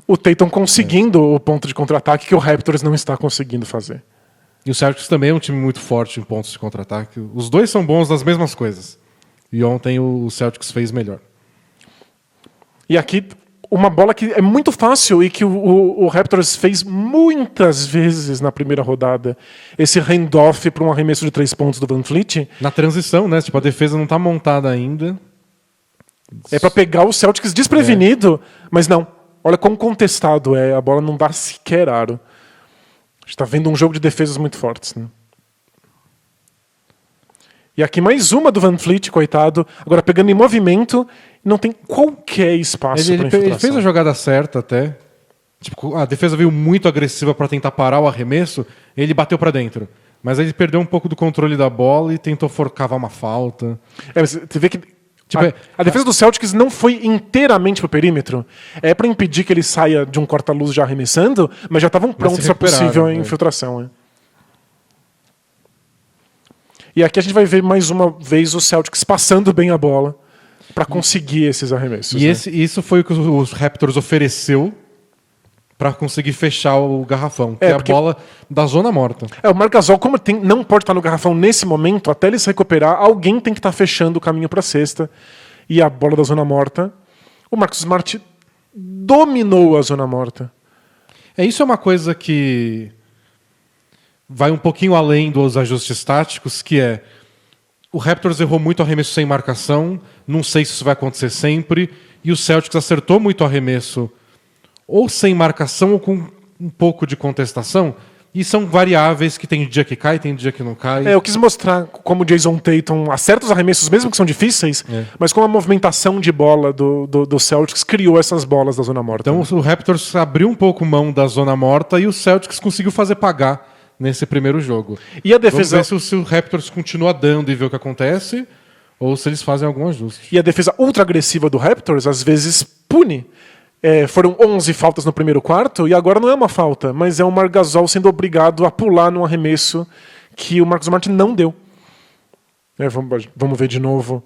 o Tatum conseguindo o ponto de contra-ataque que o Raptors não está conseguindo fazer. E o Celtics também é um time muito forte em pontos de contra-ataque. Os dois são bons nas mesmas coisas. E ontem o Celtics fez melhor. E aqui uma bola que é muito fácil e que o Raptors fez muitas vezes na primeira rodada. Esse handoff para um arremesso de 3 pontos do Van Fleet. Na transição, né? Tipo, a defesa não está montada ainda. É para pegar o Celtics desprevenido, mas não. Olha como contestado é. A bola não dá sequer aro. A gente está vendo um jogo de defesas muito fortes, né? E aqui mais uma do Van Fleet, coitado. Agora pegando em movimento, não tem qualquer espaço para infiltração. Ele fez a jogada certa até. Tipo, a defesa veio muito agressiva para tentar parar o arremesso, ele bateu para dentro. Mas aí ele perdeu um pouco do controle da bola e tentou cavar uma falta. Mas você vê que a defesa do Celtics não foi inteiramente pro perímetro. É para impedir que ele saia de um corta-luz já arremessando, mas já estavam prontos para possível infiltração. É. E aqui a gente vai ver mais uma vez o Celtics passando bem a bola para conseguir esses arremessos. E isso foi o que os Raptors ofereceu para conseguir fechar o garrafão, que é a bola da zona morta. O Marc Gasol, como não pode estar no garrafão nesse momento, até ele se recuperar, alguém tem que estar fechando o caminho para a cesta. E a bola da zona morta, o Marcus Smart dominou a zona morta. Isso é uma coisa que vai um pouquinho além dos ajustes táticos, que é o Raptors errou muito arremesso sem marcação, não sei se isso vai acontecer sempre, e o Celtics acertou muito arremesso ou sem marcação ou com um pouco de contestação, e são variáveis que tem dia que cai, tem dia que não cai. Eu quis mostrar como o Jason Tatum acerta os arremessos, mesmo que são difíceis, mas como a movimentação de bola do Celtics criou essas bolas da zona morta. Então o Raptors abriu um pouco mão da zona morta e o Celtics conseguiu fazer pagar nesse primeiro jogo. E a defesa... Vamos ver se o Raptors continua dando e ver o que acontece, ou se eles fazem algum ajuste. E a defesa ultra agressiva do Raptors, às vezes, pune. Foram 11 faltas no primeiro quarto, e agora não é uma falta, mas é o Marc Gasol sendo obrigado a pular num arremesso que o Marcus Smart não deu. Vamos ver de novo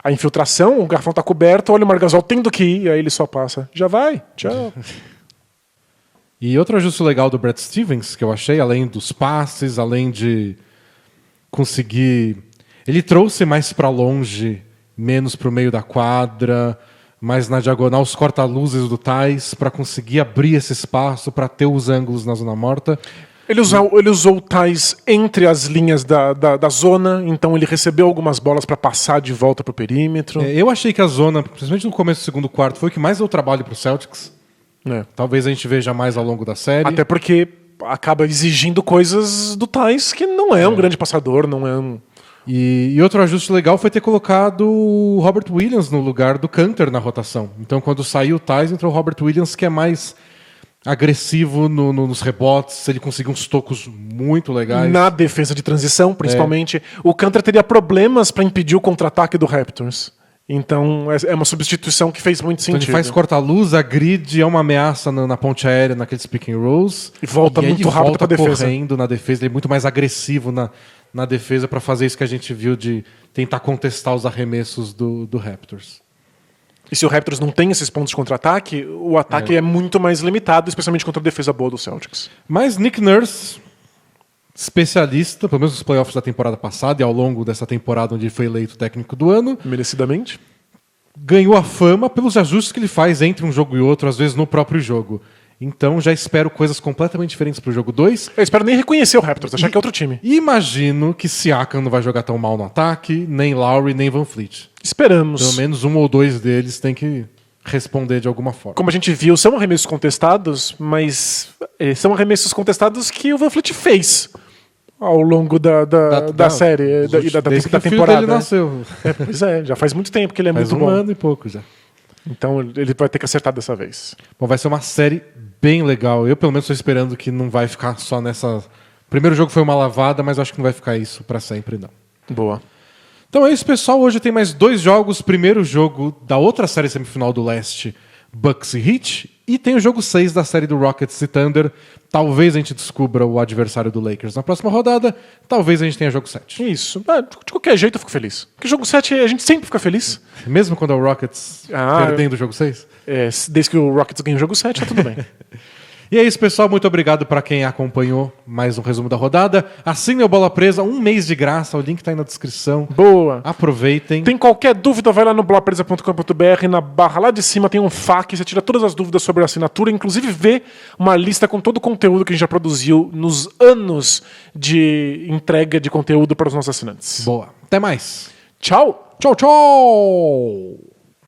a infiltração, o garrafão está coberto, olha o Marc Gasol tendo que ir, aí ele só passa. Já vai, tchau. E outro ajuste legal do Brad Stevens, que eu achei, além dos passes, além de conseguir... Ele trouxe mais para longe, menos para o meio da quadra, mais na diagonal, os corta-luzes do Thais, para conseguir abrir esse espaço, para ter os ângulos na zona morta. Ele usou o Thais entre as linhas da zona, então ele recebeu algumas bolas para passar de volta para o perímetro. Eu achei que a zona, principalmente no começo do segundo quarto, foi o que mais deu trabalho para o Celtics. Talvez a gente veja mais ao longo da série. Até porque acaba exigindo coisas do Theis que não é um grande passador, não é um... E outro ajuste legal foi ter colocado o Robert Williams no lugar do Kanter na rotação. Então, quando saiu o Theis, entrou o Robert Williams, que é mais agressivo nos rebotes. Ele conseguiu uns tocos muito legais. Na defesa de transição, principalmente. O Kanter teria problemas para impedir o contra-ataque do Raptors. Então, é uma substituição que fez muito Então sentido. ele faz corta-luz, a grid é uma ameaça na ponte aérea, naqueles pick and rolls. E volta muito rápido para a defesa. Correndo na defesa, ele é muito mais agressivo na defesa para fazer isso que a gente viu de tentar contestar os arremessos do Raptors. E se o Raptors não tem esses pontos de contra-ataque, o ataque é muito mais limitado, especialmente contra a defesa boa do Celtics. Mas Nick Nurse, especialista, pelo menos nos playoffs da temporada passada e ao longo dessa temporada onde ele foi eleito técnico do ano, merecidamente, ganhou a fama pelos ajustes que ele faz entre um jogo e outro, às vezes no próprio jogo. Então já espero coisas completamente diferentes para o jogo 2. Eu espero nem reconhecer o Raptors, achar que é outro time. E imagino que Siakam não vai jogar tão mal no ataque, nem Lowry, nem Van Fleet. Esperamos. Pelo menos um ou dois deles tem que responder de alguma forma. Como a gente viu, são arremessos contestados, mas são arremessos contestados que o Van Fleet fez ao longo da série da temporada. Ele nasceu. Pois é, já faz muito tempo que ele é muito bom. Faz um ano e pouco já. Então ele vai ter que acertar dessa vez. Bom, vai ser uma série bem legal. Eu, pelo menos, estou esperando que não vai ficar só nessa... O primeiro jogo foi uma lavada, mas eu acho que não vai ficar isso para sempre, não. Boa. Então é isso, pessoal. Hoje tem mais 2 jogos. Primeiro jogo da outra série semifinal do leste, Bucks e Heat. E tem o jogo 6 da série do Rockets e Thunder. Talvez a gente descubra o adversário do Lakers na próxima rodada. Talvez a gente tenha jogo 7. Isso. De qualquer jeito eu fico feliz. Porque jogo 7 a gente sempre fica feliz. Mesmo quando é o Rockets perdendo o jogo 6? Desde que o Rockets ganha o jogo 7, tá tudo bem. E é isso, pessoal. Muito obrigado para quem acompanhou mais um resumo da rodada. Assine o Bola Presa, 1 mês de graça. O link tá aí na descrição. Boa. Aproveitem. Tem qualquer dúvida, vai lá no bolapresa.com.br. Na barra lá de cima tem um FAQ. Você tira todas as dúvidas sobre a assinatura. Inclusive vê uma lista com todo o conteúdo que a gente já produziu nos anos de entrega de conteúdo para os nossos assinantes. Boa. Até mais. Tchau. Tchau, tchau.